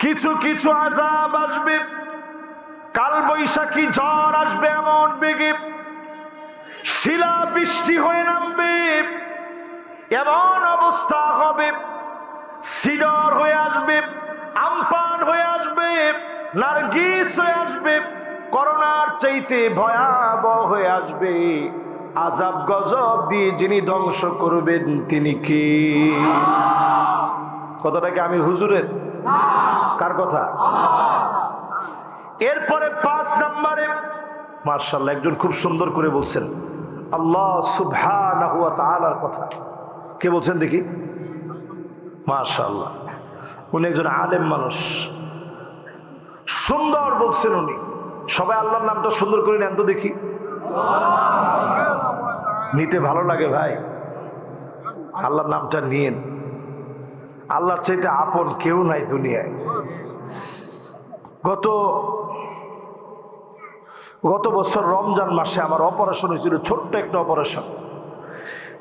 কিছু কিছু আযাব আসবে, কাল বৈশাখী ঝড় আসবে এমন বেগে, শিলা বৃষ্টি হয়ে নামবে এমন অবস্থা হবে, সিডর হয়ে আসবে, আমপান হয়ে আসবে, নার্গিস হয়ে আসবে, করোনার চাইতে ভয়াবহ হয়ে আসবে। আযাব গজব দিয়ে যিনি ধ্বংস করবেন তিনি কে? কথাটাকে আমি হুজুরের? কার কথা? এরপরে 5 নম্বরে মাশাআল্লাহ একজন খুব সুন্দর করে বলছেন, আল্লাহ সুবহানাহু ওয়া তাআলার কথা। কে বলছেন দেখি? মাশাআল্লাহ, উনি একজন আলেম মানুষ, সুন্দর বলছেন উনি। সবাই আল্লাহর নামটা সুন্দর করে নেন তো দেখি। নিতে ভালো লাগে ভাই, আল্লাহর নামটা নিয়েন। আল্লাহর চাইতে আপন কেউ নাই দুনিয়ায়। গত বছর রমজান মাসে আমার অপারেশন হয়েছিল, ছোট্ট একটা অপারেশন।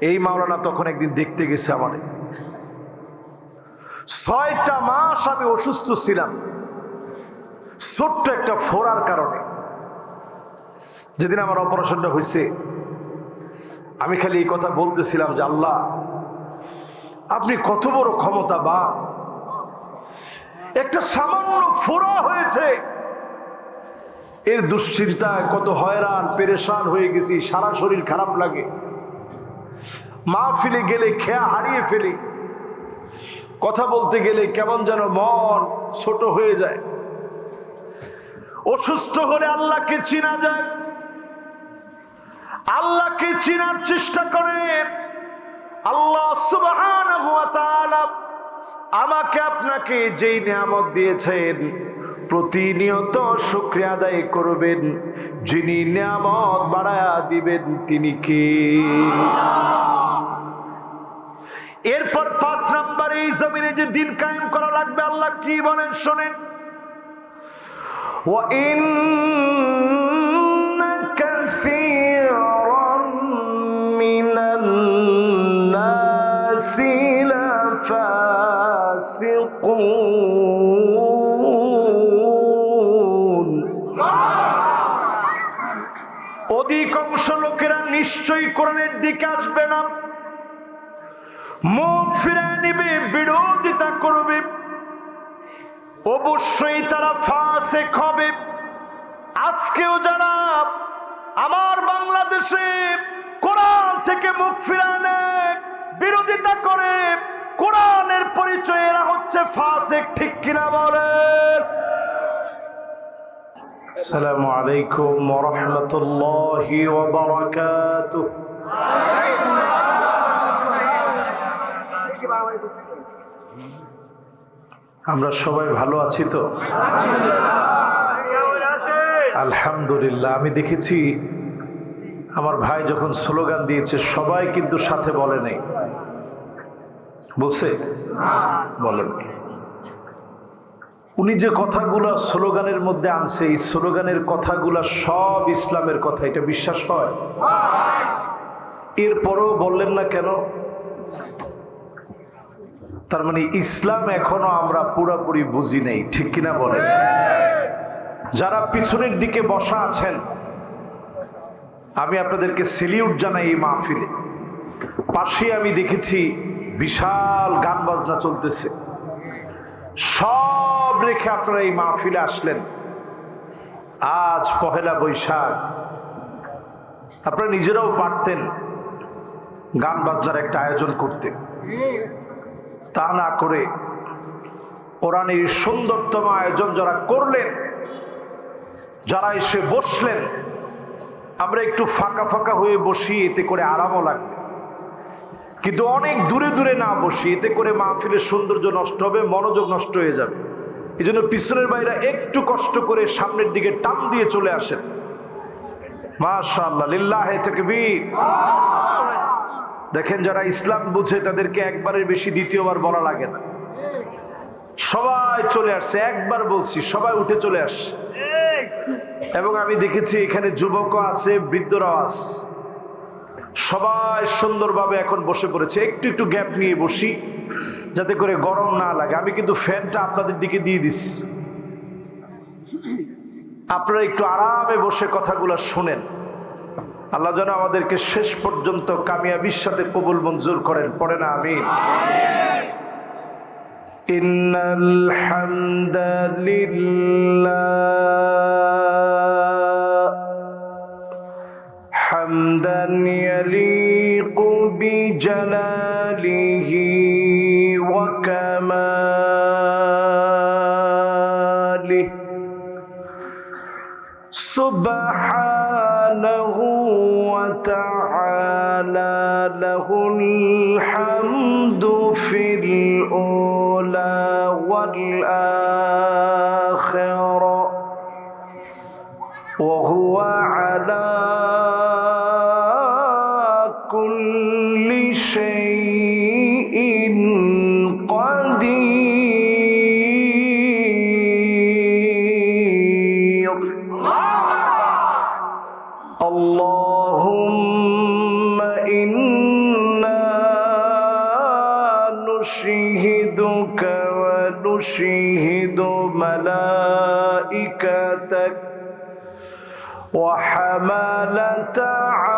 এই মাওলানা তখন একদিন দেখতে গেছে আমারে। 6টা মাস আমি অসুস্থ ছিলাম ছোট্ট একটা ফোড়ার কারণে। যেদিন আমার অপারেশনটা হয়েছে আমি খালি এই কথা বলতেছিলাম যে আল্লাহ আপনি কত বড় ক্ষমতাবান, একটা সামান্য ফোড়া হয়েছে, এর দুশ্চিন্তায় কত হয়রান পেরেশান হয়ে গেছি, সারা শরীর খারাপ লাগে, মাহফিলে গেলে খেয়া হারিয়ে ফেলি, কথা বলতে গেলে কেমন যেন মন ছোট হয়ে যায়। অসুস্থ হলে আল্লাহকে চিনা যায়, আল্লাহকে চিনার চেষ্টা করেন। আল্লাহ সুবহানাহু ওয়া তাআলা আমাকে আপনাকে যেই নিয়ামত দিয়েছেন প্রতিনিয়ত শুকরিয়া আদায় করবেন। যিনি নিয়ামত বাড়ায়া দিবেন তিনি কে? এরপর 5 নম্বরে এই জমিনে যে দিন কায়েম করা লাগবে, আল্লাহ কি বলেন শোনেন। ওয়া ইন্না কাসীরাম মিনান নাসি লাফাসিকুন, অধিকাংশ লোকেরা নিশ্চয়ই কোরআনের দিকে আসবে না, মুখ ফিরিয়ে নিবে, বিরোধিতা করবে, অবশ্যই তারা ফাসিক হবে। আজকেও যারা আমার বাংলাদেশে কোরআন থেকে মুখ ফিরিয়ে নেয়, বিরোধিতা করে, কোরআনের পরিচয় এরা হচ্ছে ফাসিক। ঠিক কিনা বলেন? আসসালামু আলাইকুম ওয়া রাহমাতুল্লাহি ওয়া বারাকাতুহু। আমরা সবাই ভালো আছি তো? আলহামদুলিল্লাহ। আমি দেখেছি আমার ভাই যখন স্লোগান দিয়েছে সবাই কিন্তু সাথে বলে নাই, বলছে? বলেন। উনি যে কথাগুলো স্লোগানের মধ্যে আনছে, এই স্লোগানের কথাগুলো সব ইসলামের কথা, এটা বিশ্বাস হয়? এরপরেও বললেন না কেন? তার মানে ইসলাম এখনো আমরা পুরোপুরি বুঝি নাই। ঠিক কিনা বলেন? যারা পিছনের দিকে বসা আছেন আমি আপনাদেরকে সেলিউট জানাই। এই মাহফিলে পাশে আমি দেখেছি বিশাল গান বাজনা চলতেছে, সব রেখে আপনারা এই মাহফিলে আসলেন। আজ পহেলা বৈশাখ, আপনারা নিজেরাও পারতেন গান বাজনার একটা আয়োজন করতে, তা না করে কোরআনের সুন্দরতম আয়োজন যারা করলেন, যারা এসে বসলেন, আমরা একটু ফাঁকা ফাঁকা হয়ে বসি, এতে করে আরামও লাগবে। কিন্তু অনেক দূরে দূরে না বসি, এতে করে মাহফিলের সৌন্দর্য নষ্ট হবে, মনোযোগ নষ্ট হয়ে যাবে। এই জন্য পিছনের ভাইরা একটু কষ্ট করে সামনের দিকে টান দিয়ে চলে আসেন। মাশাআল্লাহ, লিল্লাহি তাকবীর। দেখেন যারা ইসলাম বুঝে তাদেরকে একবারের বেশি দ্বিতীয়বার বলা লাগে না। সবাই চলে আসছে, একবার বলছি সবাই উঠে চলে আসছে। এবং আমি দেখেছি এখানে যুবকও আছে, বৃদ্ধরাও আছে, সবাই সুন্দরভাবে এখন বসে পড়েছে। একটু একটু গ্যাপ নিয়ে বসি, যাতে করে গরম না লাগে। আমি কিন্তু ফ্যানটা আপনাদের দিকে দিয়ে দিচ্ছি, আপনারা একটু আরামে বসে কথাগুলো শোনেন। আল্লাহ যেন আমাদেরকে শেষ পর্যন্ত কামিয়াবির সাথে কবুল মঞ্জুর করেন। পড়ে না আমিন। ইন্নাল হামদালিল্লাহ হামদান ইয়ালিকু বিজালালিহি ওয়া কামালিহি সুবহানাহু ওয়া তাআলা লাহুল হামদু ফিল উলা ওয়াল আখিরা ওয়া হুয়া আলা কুল্লি শাইইন কাদির। আল্লাহুম্মা ইন্না নুশহিদুকা ওয়া নুশহিদু মালাইকাতাক ওয়া হামালাতা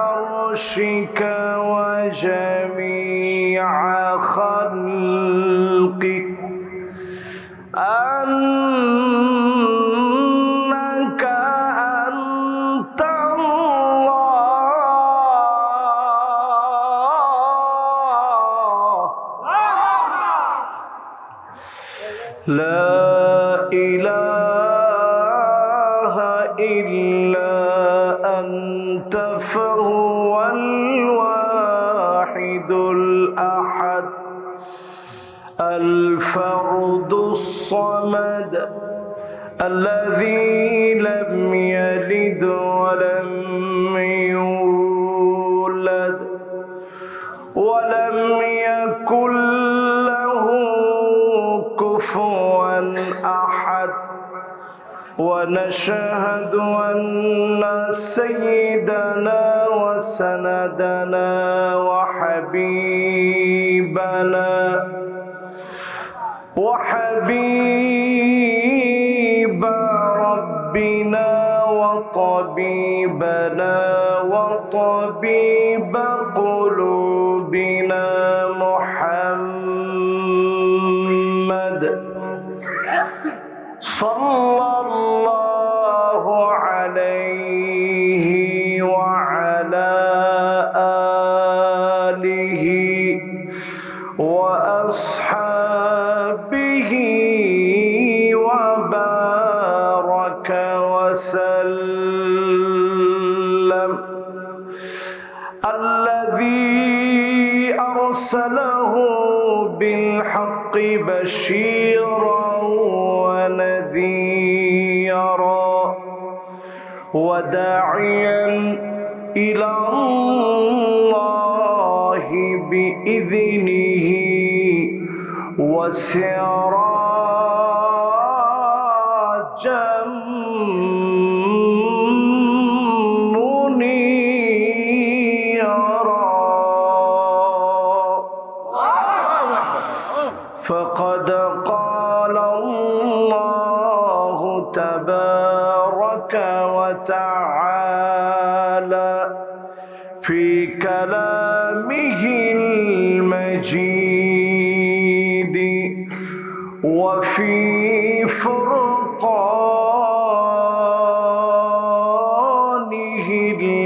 আরশিকা ওয়া জামিআ খালকিক আন্নাকা لا إله إلا أنت فهو الواحد الأحد الفرد الصمد الذي لم يلد ولم يولد ولم يكن له كفوا أحد ونشهد أن سيدنا وسندنا وحبيبنا وحبيب ربنا وطبيبنا وطبيب قلوبنا محمد صلى الله عليه وعلى آله وأصحابه وبارك وسلم الذي أرسله بالحق بشيرا ونذيرا وداعيا إلى الله بإذنه وسراجا منيرا فقد قال الله تبارك وتعالى في كلامه المجيد وفي فرقانه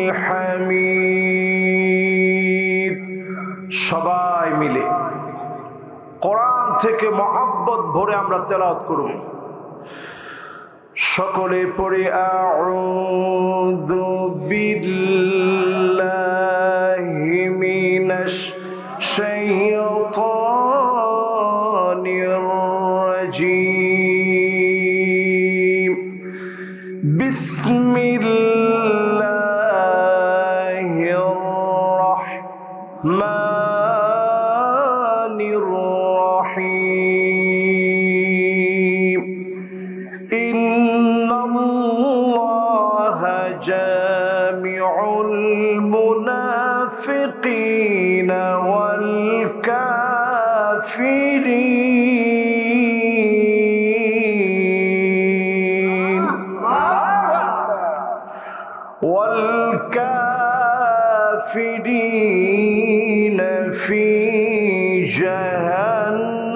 الحميد সবাই মিলে কোরআন থেকে মহব্বত ভরে আমরা তেলাওয়াত করব। সকলে পড়ে আউযু বিল্লাহি মিনাশ শাইতানির রাজীম বিসমিল্লাহির রাহমানির রাহিম ইন্নাল্লাহা জামিউল মুনাফিকিনা ওয়াল কাফিরিন الكافرين في جهنم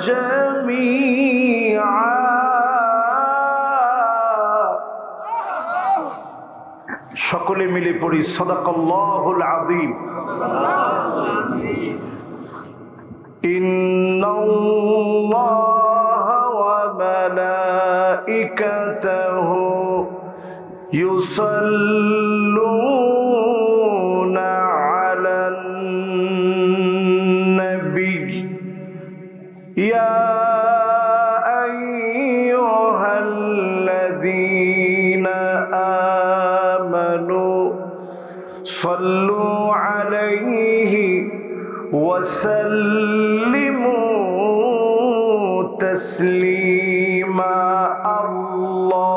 جميعا সকলে মিলে পড়ি সাদাকাল্লাহুল আযীম ইন্নাল্লাহা ওয়া মালাইকাতাহু ইউসাল্লুনা আলান নবী ইয়া আইয়ুহাল্লাযীনা আমানু সাল্লু আলাইহি ওয়া সাল্লিমু তাসলিমা আল্লাহুম্মা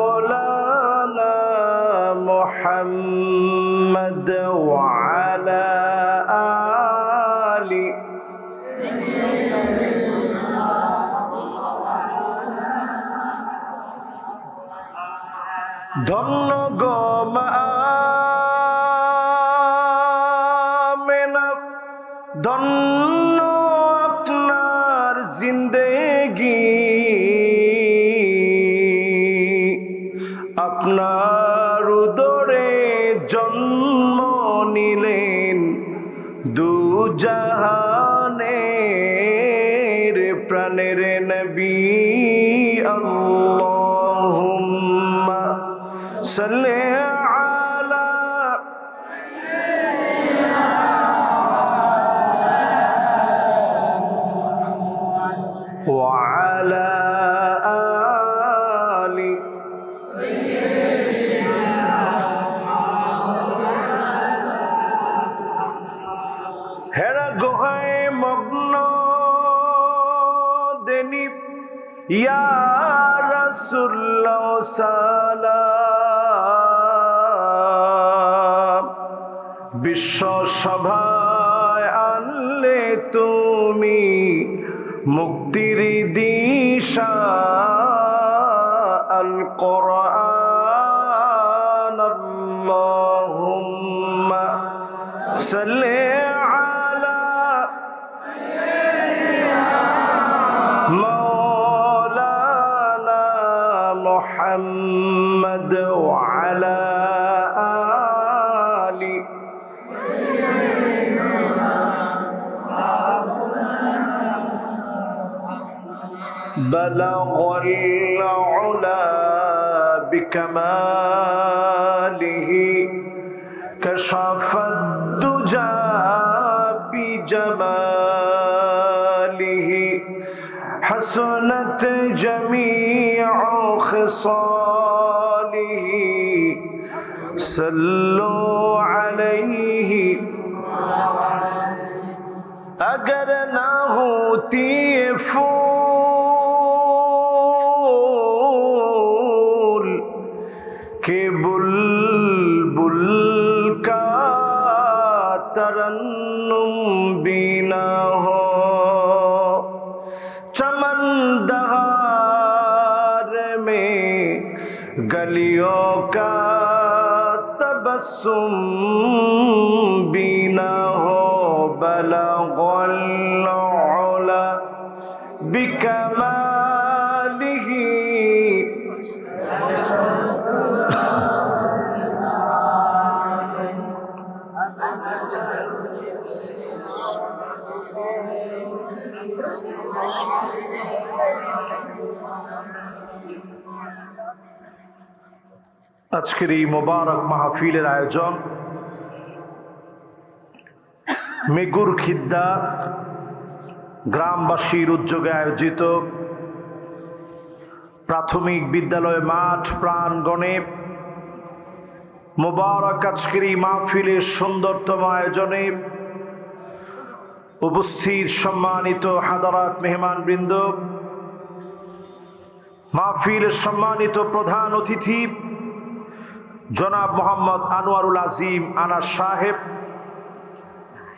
মাওলানা মুহাম্মদ ওয়া আলা আলি ধন্য গো মা আমেনা ধন্য আপনার জিন্দেগি আপনার উদরে জন্ম নিলেন দু জাহানের প্রাণের নবী আল্লাহুম্মা সাল্লি আলা ওয়া আলা আলি হেরা গুহায় মগ্ন দেনি ইয়া রাসূলুল্লাহ সালাম বিশ্ব সভায় আনলে তুমি মুক্তির দিশা আল কোরআন আল্লাহুম্মা সাল্লি আলা মাওলানা মুহাম্মদ ওয়া আলা আলি بلغ العلا بكماله كشف الدجى بجماله حسنت جميع خصاله صلوا عليه اگر نہ ہوتی پھول کہ بلبل کا ترنم بھی نہ ہو چمن دہار میں گلیوں کا تبسم بھی نہ ہو بلغ العلا بکمالہ আজকের এই মোবারক মাহফিলের আয়োজন মেগুর খিদ্দা গ্রামবাসীর উদ্যোগে আয়োজিত প্রাথমিক বিদ্যালয় মাঠ প্রাঙ্গণে মোবারক আজকের এই মাহফিলের সুন্দরতম আয়োজনে উপস্থিত সম্মানিত হাদারাত মেহমানবৃন্দ, মাহফিলের সম্মানিত প্রধান অতিথি জনাব মোহাম্মদ আনোয়ারুল আজিম আনাস সাহেব,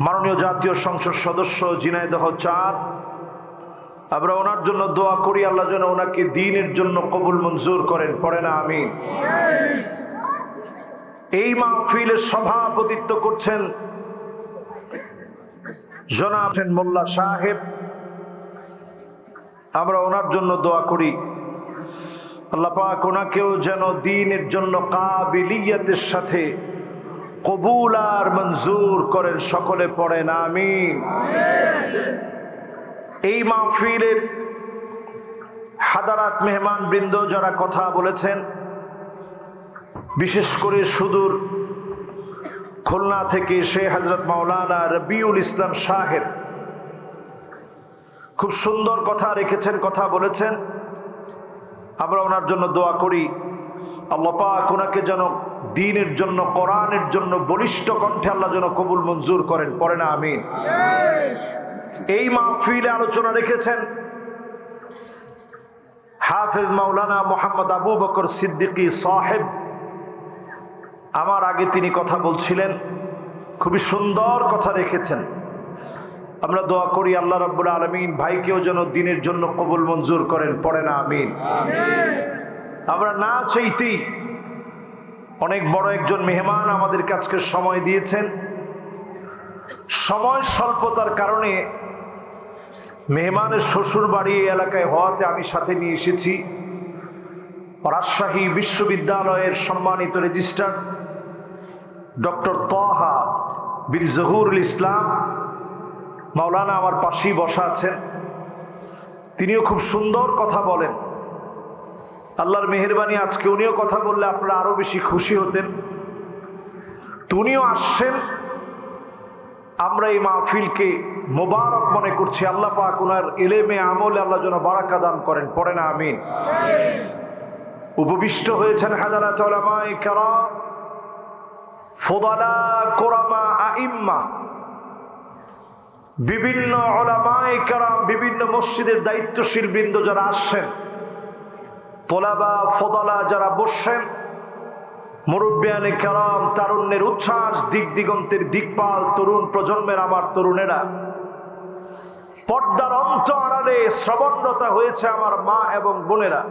মাননীয় জাতীয় সংসদ সদস্য ঝিনাইদহ ৪, আমরা ওনার জন্য দোয়া করি, আল্লাহ যেন ওনাকে দ্বীনের জন্য কবুল মঞ্জুর করেন, পড়ে না আমিন। এই মাহফিলের সভাপতিত্ব করছেন জনাব মোল্লা সাহেব। আমরা ওনার জন্য দোয়া করি, আল্লাহ পাক ওনাকেও যেন দ্বীনের জন্য কাবিলিয়তের সাথে কবুল আর মঞ্জুর করেন, সকলে পড়েন আমিন। এই মাহফিলের হাদারাত মেহমান বৃন্দ যারা কথা বলেছেন, বিশেষ করে সুদূর খুলনা থেকে শেখ হযরত মাওলানা রবিউল ইসলাম সাহেব খুব সুন্দর কথা রেখেছেন, কথা বলেছেন। আমরা ওনার জন্য দোয়া করি, আল্লাহ পাক ওনাকে যেন দ্বীনের জন্য, কোরআনের জন্য বলিষ্ঠ কণ্ঠে আল্লাহ যেন কবুল মঞ্জুর করেন, পড়ে না আমিন। এই মাহফিলে আলোচনা রেখেছেন হাফেজ মাওলানা মোহাম্মদ আবু বকর সিদ্দিকী সাহেব। আমার আগে তিনি কথা বলছিলেন, খুবই সুন্দর কথা রেখেছেন। আমরা দোয়া করি আল্লাহ রাব্বুল আলামিন ভাইকেও যেন দ্বীনের জন্য কবুল মঞ্জুর করেন, পড়ে না আমিন। আমরা না চাইতেই অনেক বড় একজন মেহমান আমাদের কাছে সময় দিয়েছেন। সময় স্বল্পতার কারণে মেহমানের শ্বশুর বাড়ি এলাকায় হওয়াতে আমি সাথে নিয়ে এসেছি রাজশাহী বিশ্ববিদ্যালয়ের সম্মানিত রেজিস্ট্রার ডক্টর তাহা বিন জহুরুল ইসলাম মাওলানা আমার পাশেই বসা আছেন। তিনিও খুব সুন্দর কথা বলেন। আল্লাহর মেহেরবানি, আজকে উনিও কথা বললে আপনারা আরো বেশি খুশি হতেন। উনিও আসছেন। আমরা এই মাহফিলকে মোবারক মনে করছি। আল্লাহ পাক ওনার ইলমে আমলে আল্লাহ যেন বারাকা দান করেন, পড়ে না আমিন। উপবিষ্ট হয়েছেন হাজারাত উলামায়ে কেরাম, ফুদালা, কুরামা, আইম্মা, বিভিন্ন উলামায়ে কেরাম, বিভিন্ন মসজিদের দায়িত্বশীল বৃন্দ যারা আসছেন, তোলাবা, ফদালা যারা বসছেন, মুরব্বিয়ানে কেরাম, তারুণ্যের উচ্ছ্বাস, দিক দিগন্তের দিকপাল, তরুণ প্রজন্মের আমার তরুণেরা, পর্দার অন্ত আড়ালে শ্রবণরতা হয়েছে আমার মা এবং বোনেরা,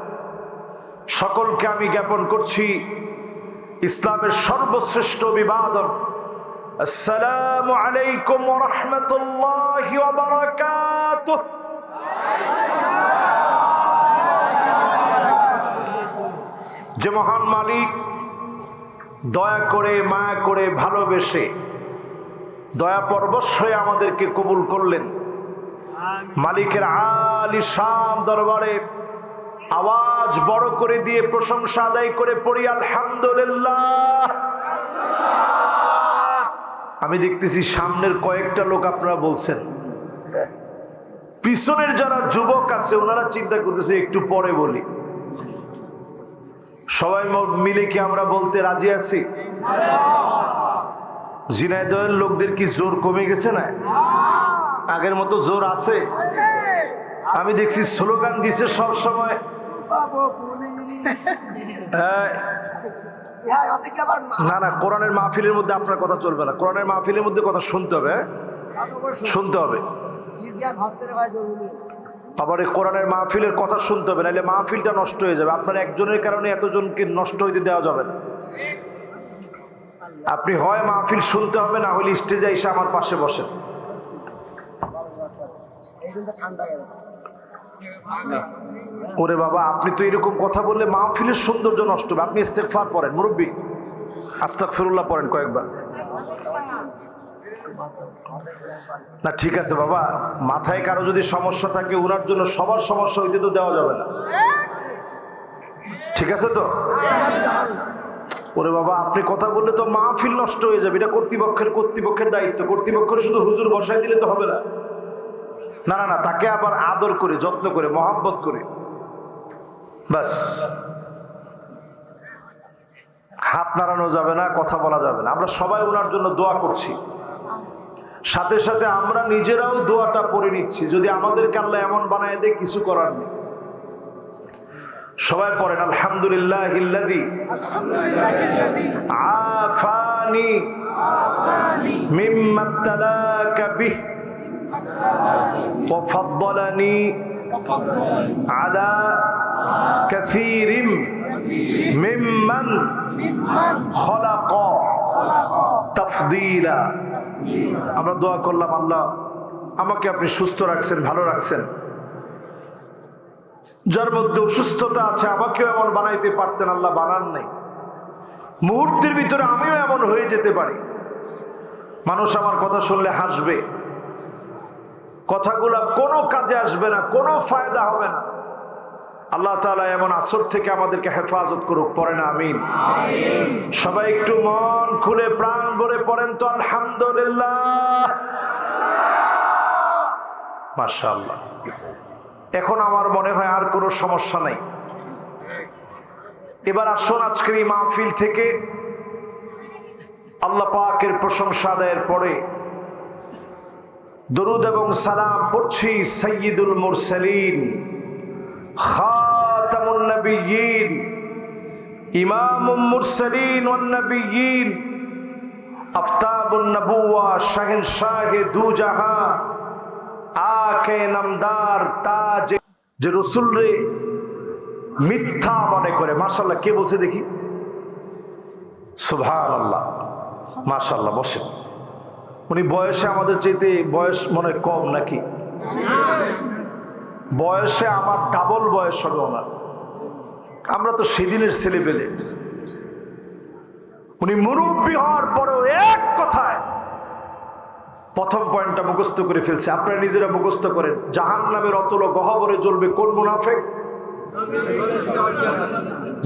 সকলকে আমি জ্ঞাপন করছি ইসলামের সর্বশ্রেষ্ঠ অভিবাদন, আসসালামু আলাইকুম ওয়া রাহমাতুল্লাহি ওয়া বারাকাতুহু। যে মহান মালিক দয়া করে, মায়া করে, ভালোবেসে, দয়া পরবশ হয়ে আমাদেরকে কবুল করলেন, মালিকের আলিশান দরবারে আওয়াজ বড় করে দিয়ে প্রশংসা আদায় করে পড়ি আলহামদুলিল্লাহ। আমি দেখতেছি সামনের কয়েকটা লোক আপনারা বলছেন, পিছনের যারা যুবক আছে ওনারা চিন্তা করতেছে একটু পরে বলি। সবাই মিলে কি আমরা বলতে রাজি আছি? ঝিনাইদহের লোকদের কি জোর কমে গেছে না? আগের মতো জোর আছে? আমি দেখছি স্লোগান দিছে সব সময়। না না, কোরআনের মাহফিলের মধ্যে আপনার কথা চলবে না। কোরআনের মাহফিলের মধ্যে কথা শুনতে হবে, শুনতে হবে। আবার এই কোরআনের মাহফিলের কথা শুনতে হবে, নাহলে মাহফিলটা নষ্ট হয়ে যাবে। আপনার একজনের কারণে এতজনকে নষ্ট হইতে দেওয়া যাবে না। আপনি হয় মাহফিল শুনতে হবে, না হলে স্টেজে এসে আমার পাশে বসেন। ওরে বাবা, আপনি তো এরকম কথা বললে মাহফিলের সৌন্দর্য নষ্ট হবে। আপনি ইস্তেগফার পড়েন, মুরব্বী আস্তাগফিরুল্লাহ পড়েন কয়েকবার। না ঠিক আছে বাবা, মাথায় কারো যদি সমস্যা থাকে ওনার জন্য সবার সমস্যা হইতে তো দেওয়া যাবে না, ঠিক আছে তো? ওরে বাবা, আপনি কথা বললে তো মাহফিল নষ্ট হয়ে যাবে। এটা কর্তৃপক্ষের দায়িত্ব। কর্তৃপক্ষ শুধু হুজুর বসাই দিলে তো হবে না। না না না, তাকে আবার আদর করে, যত্ন করে, মহব্বত করে, বাস। হাত নাড়ানো যাবে না, কথা বলা যাবে না। আমরা সবাই ওনার জন্য দোয়া করছি, সাথে সাথে আমরা নিজেরাও দোয়াটা পড়ে নিচ্ছি। যদি আমাদেরকে আল্লাহ এমন বানায় দেয়, কিছু করার নেই। সবাই পড়েন আলহামদুলিল্লাহিল্লাযী আফানি মিম্মা ইবতালাকা বিহি ওয়া ফাদ্দালানি আলা কাসীরিম মিম্মান খালাকা তাফদীলা। আমরা দোয়া করলাম, আল্লাহ আমাকে আপনি সুস্থ রাখছেন, ভালো রাখছেন। যার মধ্যে অসুস্থতা আছে আমাকেও এমন বানাইতে পারতেন, আল্লাহ বানান নাই। মুহূর্তের ভিতরে আমিও এমন হয়ে যেতে পারি। মানুষ আমার কথা শুনলে হাসবে, কথাগুলা কোনো কাজে আসবে না, কোনো ফায়দা হবে না। আল্লাহ তাআলা এমন আসর থেকে আমাদেরকে হেফাজত করুক, পড়েন আমিন। সবাই একটু মন খুলে প্রাণ ভরে পড়েন তো আলহামদুলিল্লাহ, মাশাআল্লাহ। এখন আমার মনে হয় আর কোনো সমস্যা নাই। এবার আসুন আজকের এই মাহফিল থেকে আল্লাহ পাকের প্রশংসা আদায়ের পরে দরুদ এবং সালাম পড়ছি সাইয়্যিদুল মুরসালিন, খাতামুন নবিয়্যিন, ইমামুল মুরসালিন ওয়ান নবিয়্যিন, আফতাবুন নবুওয়া, শাহেনশাহে দু জাহান, আকে নামদার তাজ। যে রসুল রে মিথ্যা মনে করে, মাশাআল্লাহ। কে বলছে দেখি? সুবহানাল্লাহ, মাশাআল্লাহ। বসেন। উনি বয়সে আমাদের চাইতে বয়স মনে হয় কম নাকি? বয়সে আমার ডাবল বয়স হবে ওনার। আমরা তো সেদিনের ছেলে পেলে। উনি মুরব্বী হওয়ার পরেও এক কথায় প্রথম পয়েন্টটা মুখস্থ করে ফেলছে। আপনারা নিজেরা মুখস্থ করেন। জাহান্নামের অতল গহ্বরে জ্বলবে কোন মুনাফিক?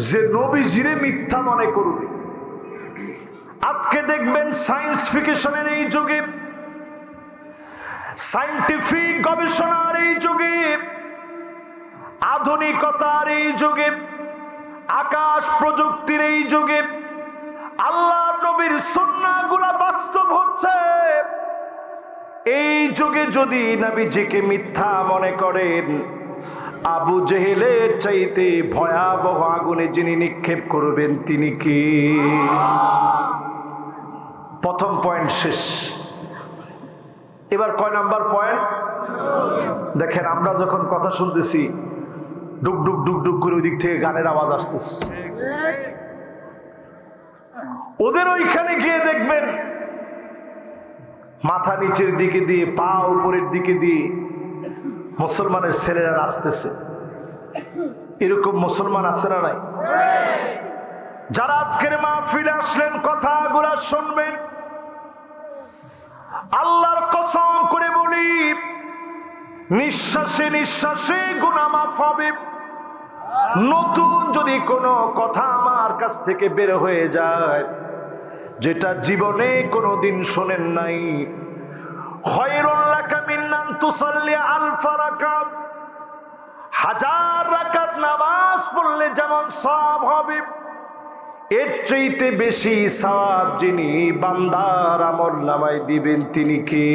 যে নবীজিরে মিথ্যা মনে করবে। আজকে দেখবেন সায়েন্স ফিকশনের এই যুগে, সায়েন্টিফিক গবেষণার এই যুগে, আধুনিকতার এই যুগে, আকাশ প্রযুক্তির এই যুগে আল্লাহ নবীর সুন্নাহগুলা বাস্তব হচ্ছে। এই যুগে যদি নবীজিকে মিথ্যা মনে করেন, আবু জেহেলের চাইতে ভয়াবহ আগুনে যিনি নিক্ষেপ করবেন তিনি কি? প্রথম পয়েন্ট শেষ। এবার কয় নাম্বার পয়েন্ট? দেখেন, আমরা যখন কথা শুনতেছি ডুক ডুক ডুক ডুক করে ওই দিক থেকে গানের আওয়াজ আসতেছে। ওদের ওইখানে গিয়ে দেখবেন মাথা নিচের দিকে দিয়ে, পা উপরের দিকে দিয়ে মুসলমানের ছেলেরা নাচতেছে। এরকম মুসলমান আছে না নাই? যারা আজকের মাহফিলে আসলেন কথাগুলা শুনবেন, আল্লাহর কসম করে বলি, নিঃশ্বাসে নিঃশ্বাসে গুনাহ মাফ হবে। নতুন যদি কোনো কথা আমার কাছ থেকে বের হয়ে যায় যেটা জীবনে কোনোদিন শোনেন নাই, খায়রুল লাকা মিন আন তুসাল্লি আলফা রাকাত, হাজার রাকাত নামাজ পড়লে যেমন সওয়াব হবে, এর চাইতে বেশি সওয়াব যিনি বান্দার আমল নামায় দিবেন তিনি কে?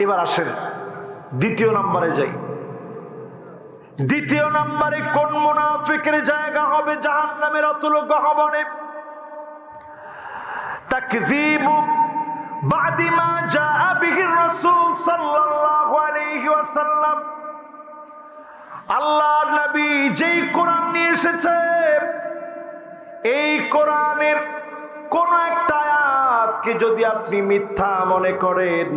এবার আসেন দ্বিতীয় নম্বরে যাই। দ্বিতীয় নম্বরে কোন মুনাফিকের জায়গা হবে জাহান্নামের অতল গহ্বরে? তাকযীবু বাদি মা জাআ বিহি রাসূল সাল্লাল্লাহু আলাইহি ওয়াসাল্লাম। আল্লাহর নবী যেই কোরআন নিয়ে এসেছে, এই কোরআনের কোন একটা আয়াতকে যদি আপনি মিথ্যা মনে করেন,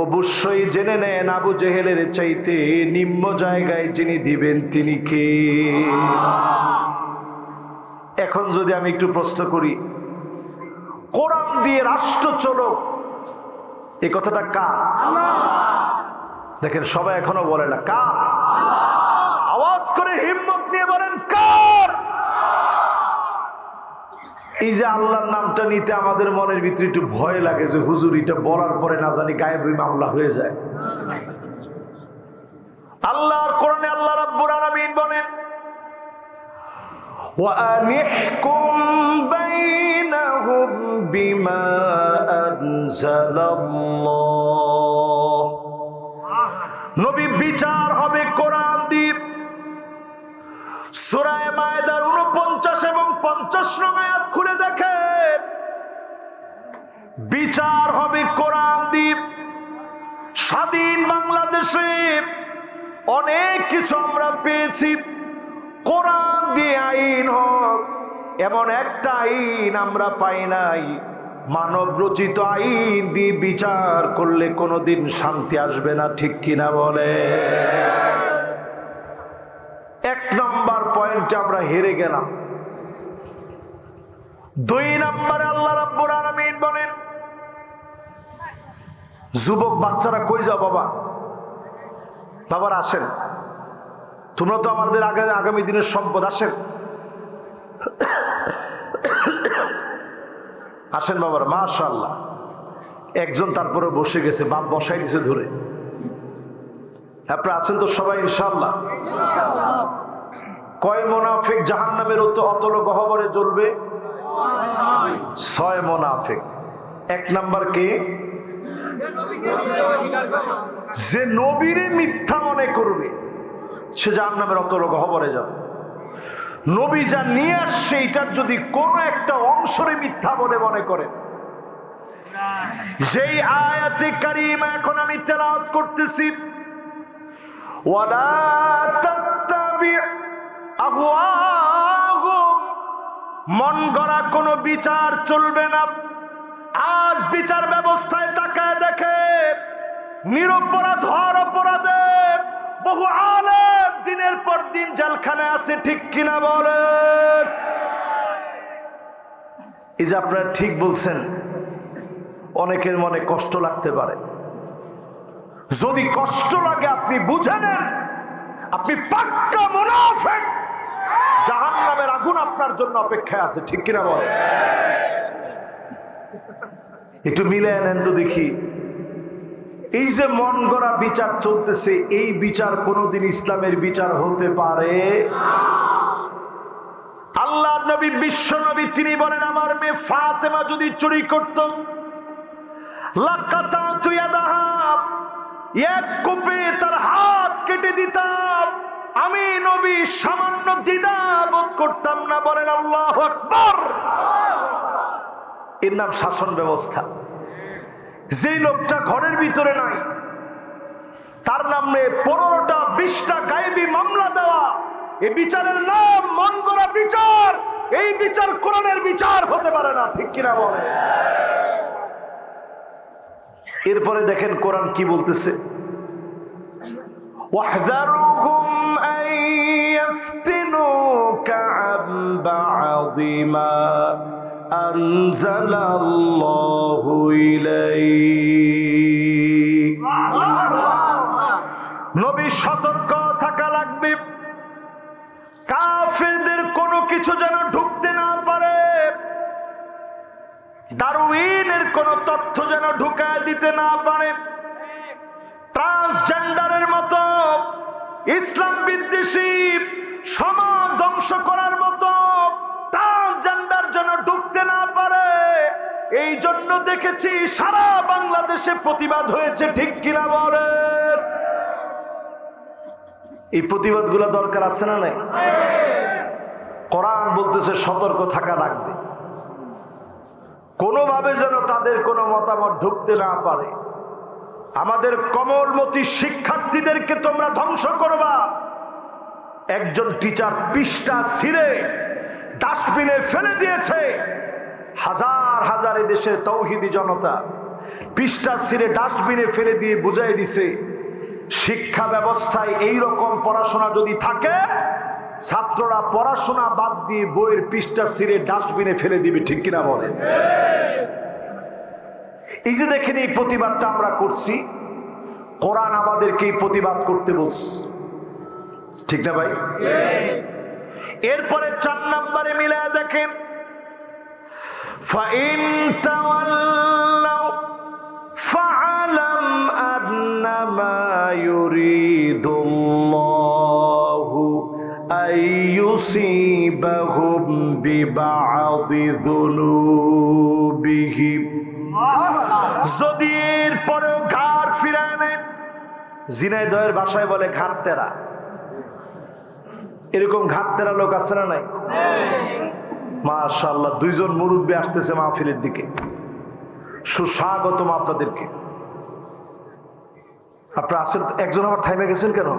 অবশ্যই জেনে নেন আবু জেহেলের চাইতে নিম্ন জায়গায় যিনি দিবেন তিনি কে? এখন যদি আমি একটু প্রশ্ন করি, কোরআন দিয়ে রাষ্ট্র চলো, এই কথাটা কার? দেখেন সবাই এখনো বলে না কার। আওয়াজ করে হিম্মত নিয়ে বলেন কার? এই যে আল্লাহর নামটা নিতে আমাদের মনের ভিতরে একটু ভয় লাগে যে হুজুর এটা বলার পরে না জানি গায়েবী মামলা হয়ে যায়। আল্লাহর কোরআনে আল্লাহ রাব্বুল আলামিন বলেন, ওয়া আনিহকুম বাইনাহুম বিমা আনজালাল্লাহ। নবী বিচার হবে কোরআন দিয়ে। সূরা মায়েদার 49 এবং 50 নং আয়াত খুলে দেখেন, বিচার হবে কোরআন দিয়ে। স্বাধীন বাংলাদেশে অনেক কিছু আমরা পেয়েছি। কোরআন দিয়ে আইন হোক, এমন একটা আইন আমরা পাই নাই। মানব রচিত আইন দিয়ে বিচার করলে কোনোদিন শান্তি আসবে না, ঠিক কিনা বলে? এক নম্বর পয়েন্টে আমরা হেরে গেলাম। দুই নম্বরে আল্লাহ রাব্বুল আলামিন বলেন, যুবক বাচ্চারা কই যাও বাবা? বাবার আসেন, তোমরা তো আমাদের আগামী দিনের সম্পদ, আসেন আসেন বাবার। মাশাআল্লাহ, একজন তারপরে বসে গেছে, বাপ বসাই দিছে ধরে। আপনারা আছেন তো সবাই ইনশাআল্লাহ? কয় মুনাফিক জাহান্নামের অতল গহ্বরে জ্বলবে? 6 মুনাফিক। এক নাম্বার কে? যে নবীরে মিথ্যা মনে করবে, সে জাহান্নামের অতল গহ্বরে যাবে। নবী যা নিয়ে আসছে এটার যদি কোনো একটা অংশরে মিথ্যা বলে মনে করে, যেই আয়াতে কারিমা এখন আমি তেলাওয়াত করতেছি, ওয়ালা তাত্তাবি আহওয়াহুম, মন গড়া কোনো বিচার চলবে না। আজ বিচার ব্যবস্থায় তাকায় দেখে নিরপরাধ হওয়ার অপরাধে বহু আলেম দিনের পর দিন জেলখানায় আছে, ঠিক কিনা বলেন? এই যে আপনারা ঠিক বলছেন, অনেকের মনে কষ্ট লাগতে পারে। যদি কষ্ট লাগে আপনি বুঝে নেন, আপনি পাক্কা মুনাফিক, জাহান্নামের আগুন আপনার জন্য অপেক্ষায় আছে, ঠিক কিনা বলেন? একটু মিলে নেন তো দেখি। এই যে মন গড়া বিচার চলতেছে, এই বিচার কোনোদিন ইসলামের বিচার হতে পারে? আল্লাহ নবী, বিশ্ব নবী, তিনি বলেন, আমার মেয়ে ফাতেমা যদি চুরি করত, লাকাতাতু ইয়াদাহা, এক কোপে তার হাত কেটে দিতাম। আমি নবী সামান্য দ্বিধা বোধ করতাম না। বলেন আল্লাহু আকবার। এর নাম শাসন ব্যবস্থা। যে লোকটা ঘরের ভিতরে নাই, তার নামে 15টা 20টা গায়েবী মামলা দেওয়া, এই বিচারের নাম মন গড়া বিচার। এই বিচার কোরআনের বিচার হতে পারে না, ঠিক কিনা বলে? এরপরে দেখেন কোরআন কি বলতেছে, ওয়াহযারুহুম আন ইয়াফতিনুকা আন বা'দি মা আনজালাল্লাহু ইলাইক। নবী, সতর্ক থাকা লাগবে, কাফেরদের কোনো কিছু যেন ঢুকতে না পারে, দারুইনের কোনো তথ্য যেন ঢুকায় দিতে না পারে, ট্রান্সজেন্ডারের মতো ইসলাম বিদ্বেষী সমাজ ধ্বংস করার মতো ট্রান্সজেন্ডার যেন ঢুকতে না পারে। এই জন্য দেখেছি সারা বাংলাদেশে প্রতিবাদ হয়েছে, ঠিক কিনা বলেন? এই প্রতিবাদগুলো দরকার আছে না নাই? কোরআন বলতেছে সতর্ক থাকা লাগবে, কোনোভাবে যেন তাদের কোনো মতামত ঢুকতে না পারে। আমাদের কমলমতি শিক্ষার্থীদেরকে তোমরা ধ্বংস করবা। একজন টিচার পৃষ্ঠা ছিঁড়ে ডাস্টবিনে ফেলে দিয়েছে। হাজার হাজার দেশের তৌহিদি জনতা পৃষ্ঠা ছিঁড়ে ডাস্টবিনে ফেলে দিয়ে বুঝাই দিছে, শিক্ষা ব্যবস্থায় এই রকম পড়াশোনা যদি থাকে, ছাত্ররা পড়াশোনা বাদ দিয়ে বইয়ের পৃষ্ঠা ছিঁড়ে ডাস্টবিনে ফেলে দিবে, ঠিক কিনা বলেন? এই যে দেখেন, এই প্রতিবাদটা আমরা করছি, কোরআন আমাদেরকে এই প্রতিবাদ করতে বলছে, ঠিক না ভাই? এরপরে 4 নম্বরে মিলায় দেখেন, ফাইন তাওয়াল্লাউ ফাআলাম আন্নামা ইউরিদুল্লাহু আইয়ুসিবাহুম বিবা'দি যুনুবিহিম। যদি এরপরেও ঘাড় ফিরায় নেন, ঝিনাইদহের ভাষায় বলে ঘাড় তেরা। এরকম ঘাড় তেরা লোক আছে না নাই? মাশাআল্লাহ, 2 জন মুরব্বী আসতেছে মাহফিলের দিকে, সুস্বাগতম আপনাদেরকে। আপনারা আসেন, একজন আবার থাইমে গেছেন কেন?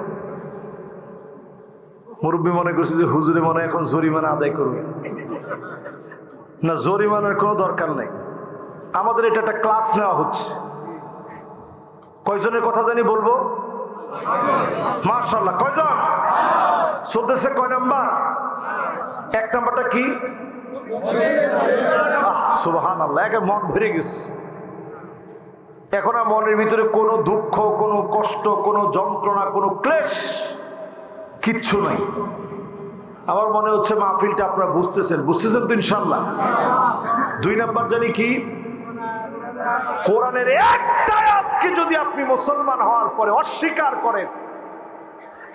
মুরব্বী মনে করছে যে হুজুরে মনে এখন জরিমানা আদায় করবে। না, জরিমানার কোনো দরকার নেই, আমাদের এটা একটা ক্লাস নেওয়া হচ্ছে। কয়জনের কথা জানি বলবো? মাশাআল্লাহ, কয়জন চলতেছে? কয় নাম্বার? 1 নাম্বারটা কি? সুবহানাল্লাহ, একে মন ভরে গেছে। এখন আর মনের ভিতরে কোনো দুঃখ, কোনো কষ্ট, কোনো যন্ত্রণা, কোনো ক্লেশ কিচ্ছু নাই। আমার মনে হচ্ছে মাহফিলটা আপনারা বুঝতেছেন তো ইনশাআল্লাহ। 2 নাম্বার জানি কি? কোরআনের একটা আয়াতকে যদি আপনি মুসলমান হওয়ার পরে অস্বীকার করেন,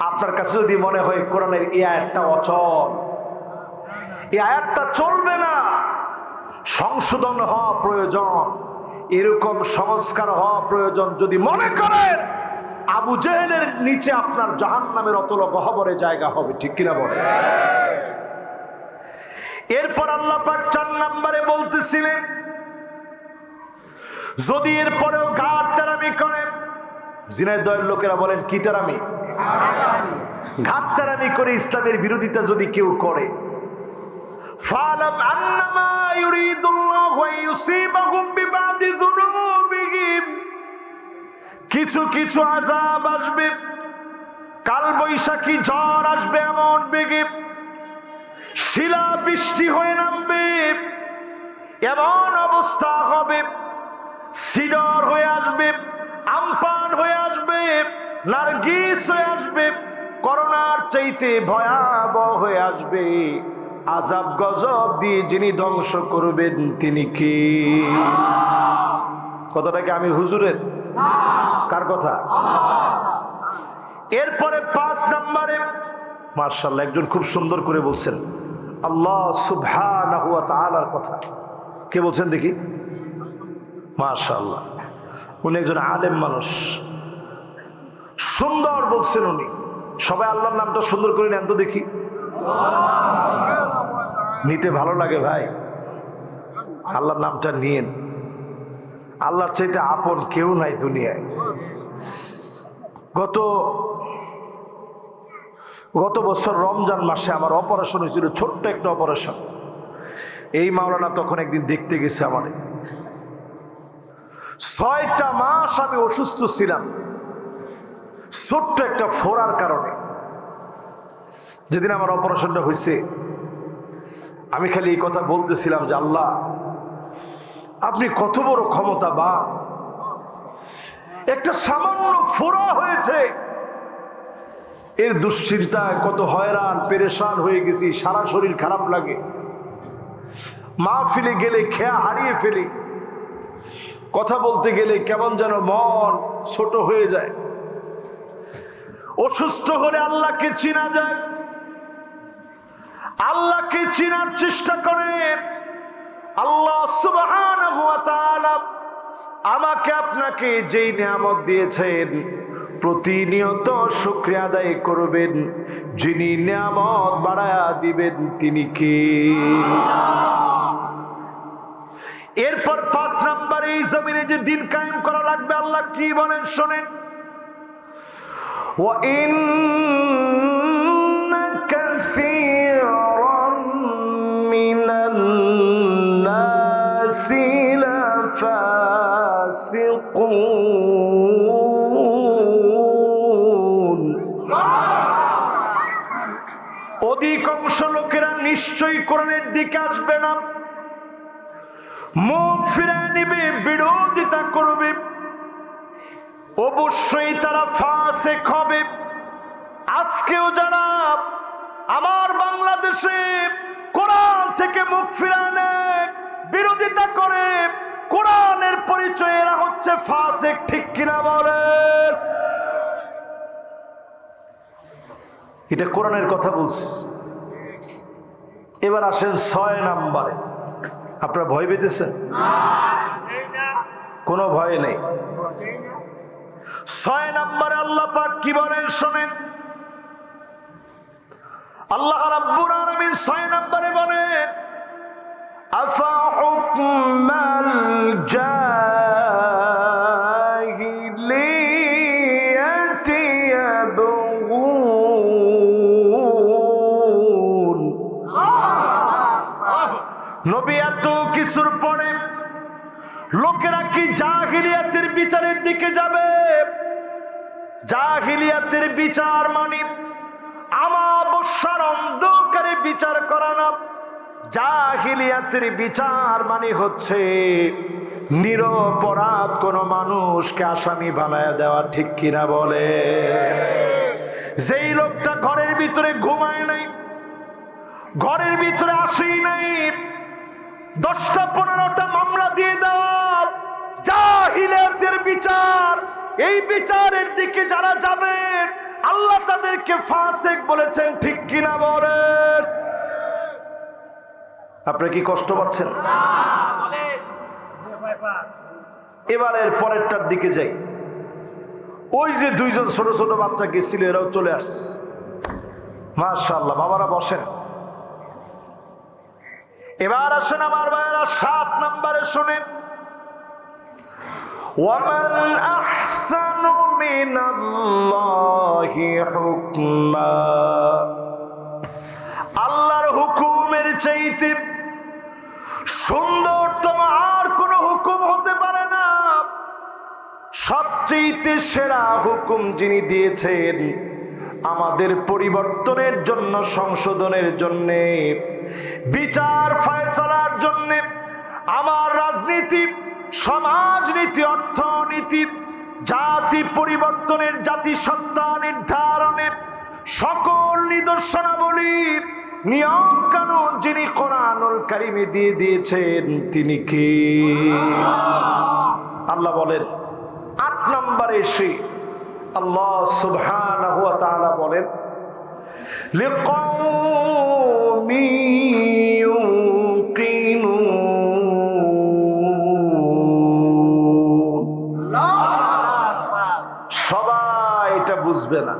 আপনার কাছে যদি মনে হয় কোরআনের এই আয়াতটা অচল, এই আয়াতটা চলবে না, সংশোধন হওয়া প্রয়োজন, এরকম সংস্কার হওয়া প্রয়োজন যদি মনে করেন, আবু জেহেলের নিচে আপনার জাহান্নামের অতল গহ্বরে জায়গা হবে। ঠিক কিনা বলে? এরপর আল্লাহ পাক 4 নম্বরে বলতেছিলেন, যদি এরপরেও ঘাট তেরামি করে, জিনাইদহের লোকেরা বলেন কি তেরামি? ঘাট তেরামি করে ইসলামের বিরোধিতা যদি কেউ করে, ফালাম আন্নামা ইউরিদুল্লাহু আন ইউসিবাহুম বিবাদি যুনুবিহিম, কিছু কিছু আযাব আসবে, কাল বৈশাখী ঝড় আসবে এমন বেগে, শিলা বৃষ্টি হয়ে নামবে, এমন অবস্থা হবে, সিডর হয়ে আসবে, আমপান হয়ে আসবে, নারগিস হয়ে আসবে, করোনার চাইতে ভয়াবহ হয়ে আসবে। আযাব গজব দিয়ে যিনি ধ্বংস করবেন তিনি কে? কথাটা কি আমি হুজুরের? কার কথা? এরপরে 5 নম্বরে মাশাআল্লাহ একজন খুব সুন্দর করে বলছেন, আল্লাহ সুবহানাহু ওয়া তাআলার কথা। কে বলছেন দেখি? মাশাআল্লাহ, উনি একজন আলেম মানুষ, সুন্দর বলছেন উনি। সবাই আল্লাহর নামটা সুন্দর করে নেন তো দেখি। নিতে ভালো লাগে ভাই, আল্লাহর নামটা নিয়েন। আল্লাহর চাইতে আপন কেউ নাই দুনিয়ায়। গত বছর রমজান মাসে আমার অপারেশন হয়েছিল, ছোট্ট একটা অপারেশন। এই মাওলানা তখন একদিন দেখতে গেছে আমারে। 6টা মাস আমি অসুস্থ ছিলাম, ছোট্ট একটা ফোড়ার কারণে। যেদিন আমার অপারেশনটা হয়েছে, আমি খালি এই কথা বলতেছিলাম যে আল্লাহ আপনি কত বড় ক্ষমতাবান, একটা সামান্য ফোড়া হয়েছে, এর দুশ্চিন্তায় কত হয়রান পেরেশান হয়ে গেছি, সারা শরীর খারাপ লাগে, মাহফিলে গেলে খেয়া হারিয়ে ফেলি, কথা বলতে গেলে কেমন যেন মন ছোট হয়ে যায়। অসুস্থ হলে আল্লাহকে চিনা যায়, আল্লাহকে চিনার চেষ্টা করেন। আল্লাহ সুবহানাহু ওয়া তাআলা আমাকে আপনাকে যেই নিয়ামত দিয়েছেন প্রতিনিয়ত শুকরিয়া আদায় করবেন। যিনি নিয়ামত বাড়ায়া দিবেন তিনি কে? এরপর 5 নম্বরে এই জমিনে যে দিন কায়েম করা লাগবে, আল্লাহ কি বলেন শোনেন, ওয়া ইন্না কাসীরাম মিনান নাসি লাফাসিকুন, অধিকাংশ লোকেরা নিশ্চয়ই কোরআনের দিকে আসবে না, মুখ ফিরিয়ে নিবে, বিরোধিতা করবে, অবশ্যই তারা ফাসিক হবে। আজকেও যারা আমার বাংলাদেশে কোরআন থেকে মুখ ফিরিয়ে নেয়, বিরোধিতা করে, কোরআনের পরিচয় এরা হচ্ছে ফাসিক। ঠিক কিনা বলেন? এটা কোরআনের কথা বলছি। এবার আসেন 6 নম্বরে। আপনারা ভয় পেতেছেন? কোনো ভয় নেই। 6 নম্বরে আল্লাহ পাক কি বলেন শোনেন। আল্লাহ রাব্বুল আলামিন 6 নম্বরে বলেন, আফা হুকমাল জাহিলিয়াতি এত কিছুর পরে লোকেরা কি জাহিলিয়াতের বিচারের দিকে যাবে? জাহিলিয়াতের বিচার মানে আমাবস্যার অন্ধকারে বিচার করা না। জাহিলিয়াতের বিচার মানে হচ্ছে নিরপরাধ কোন মানুষকে আসামি বানায় দেওয়া, ঠিক কিনা বলে? যেই লোকটা ঘরের ভিতরে ঘুমায় নাই, ঘরের ভিতরে আসেই নাই, 10টা-15টা মামলা দিয়ে দেওয়া জাহিলিয়াতের বিচার। এই বিচারের দিকে যারা যাবে আল্লাহ তাদেরকে ফাসিক বলেছেন, ঠিক কিনা বলেন? আপনারা কি কষ্ট পাচ্ছেন? এবারের পরেরটার দিকে যাই। ওই যে 2জন ছোট ছোট বাচ্চা গেছিল, এরাও চলে আসছে। মাশাআল্লাহ, বাবারা বসেন। এবার আসেন আমার ভাইয়েরা, 7 নম্বরে শুনেন। ওয়ামান আহসানু মিনাল্লাহি হুকমা, আল্লাহর হুকুমের চাইতে সুন্দরতম আর কোন হুকুম হতে পারে না। সবচেয়ে সেরা হুকুম যিনি দিয়েছেন আমাদের পরিবর্তনের জন্য, সংশোধনের জন্য, বিচার ফয়সালার জন্য, আমার রাজনীতি, সমাজনীতি, অর্থনীতি, জাতি পরিবর্তনের, জাতিসত্তা নির্ধারণের সকল নিদর্শনাবলী, নিয়ম কানুন যিনি কোরআনুল কারিমে দিয়ে দিয়েছেন তিনি কে? আল্লাহ বলেন 8 নম্বরে এসে আল্লাহ সুবহানাহু ওয়া তাআলা বলেন লিকাওমি ইউকিনুন। সবাই এটা বুঝবে না।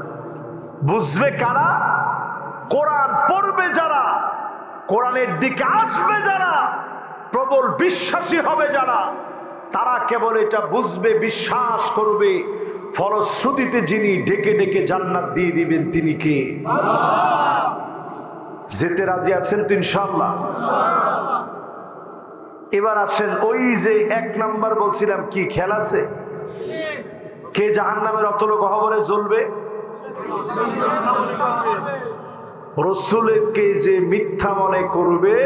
বুঝবে কারা? কোরআন পড়বে যারা, কোরআনের দিকে আসবে যারা, প্রবল বিশ্বাসী হবে যারা, তারা কেবল এটা বুঝবে, বিশ্বাস করবে। ফলশ্রুতিতে যিনি ডেকে ডেকে জান্নাত দিয়ে দিবেন তিনি কে? যেতে রাজি আছেন তো ইনশাআল্লাহ? এবার আসেন, ওই যে 1 নাম্বার বলছিলাম, কি খেয়াল আছে? কে জাহান্নামের অতল গহ্বরে জ্বলবে? রাসূলকে যে মিথ্যা মনে করবে,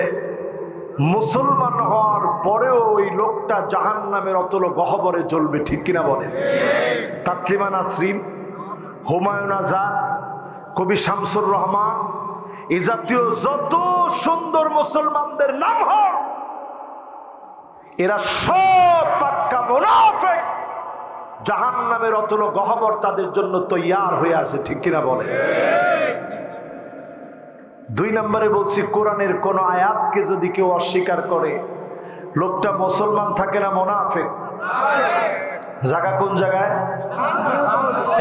মুসলমান হওয়ার পরেও ওই লোকটা জাহান্নামের অতল গহ্বরে জ্বলবে, ঠিক কিনা বলেন? তাসলিমা নাসরিন, হুমায়ুন আজাদ, কবি শামসুর রহমান, এই জাতীয় যত সুন্দর মুসলমানদের নাম হোক, এরা সব পাক্কা মুনাফিক। জাহান্নামের অতল গহ্বর তাদের জন্য তৈয়ার হয়ে আছে, ঠিক কিনা বলেন? 2 নম্বরে বলছি, কোরআনের কোন আয়াতকে যদি কেউ অস্বীকার করে, লোকটা মুসলমান থাকে না মুনাফিক? জায়গা কোন জায়গায়?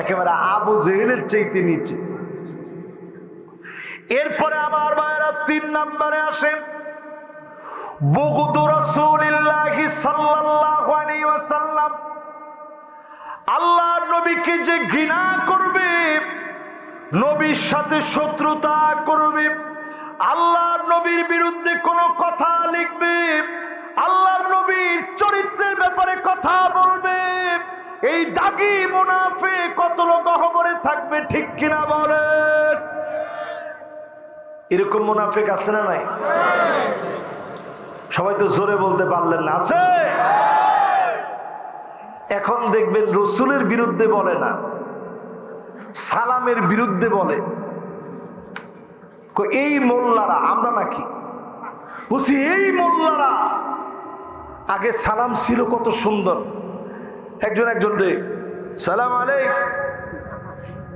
একেবারে আবু জেহেলের চাইতে নিচে। এরপরে আমার ভাইয়েরা 3 নম্বরে আসেন, বুগদু রাসূলিল্লাহি সাল্লাল্লাহু আলাইহি ওয়াসাল্লাম। আল্লাহর নবীকে যে ঘৃণা করবে, নবীর সাথে শত্রুতা করবে, আল্লাহর নবীর বিরুদ্ধে কোনো কথা লিখবে, আল্লাহর নবীর চরিত্রের ব্যাপারে কথা বলবে, এই দাগী মুনাফিক কতল গহ্বরে থাকবে, ঠিক কিনা বলেন? এরকম মুনাফিক আছে না নাই? সবাই তো জোরে বলতে পারলেন না। আছে? এখন দেখবেন রাসূলের বিরুদ্ধে বলে না, সালামের বিরুদ্ধে বলে। এই মোল্লারা, আমরা নাকি বুঝি এই মোল্লারা, আগে সালাম ছিল কত সুন্দর, একজন একজন রে সালাম আলাইকুম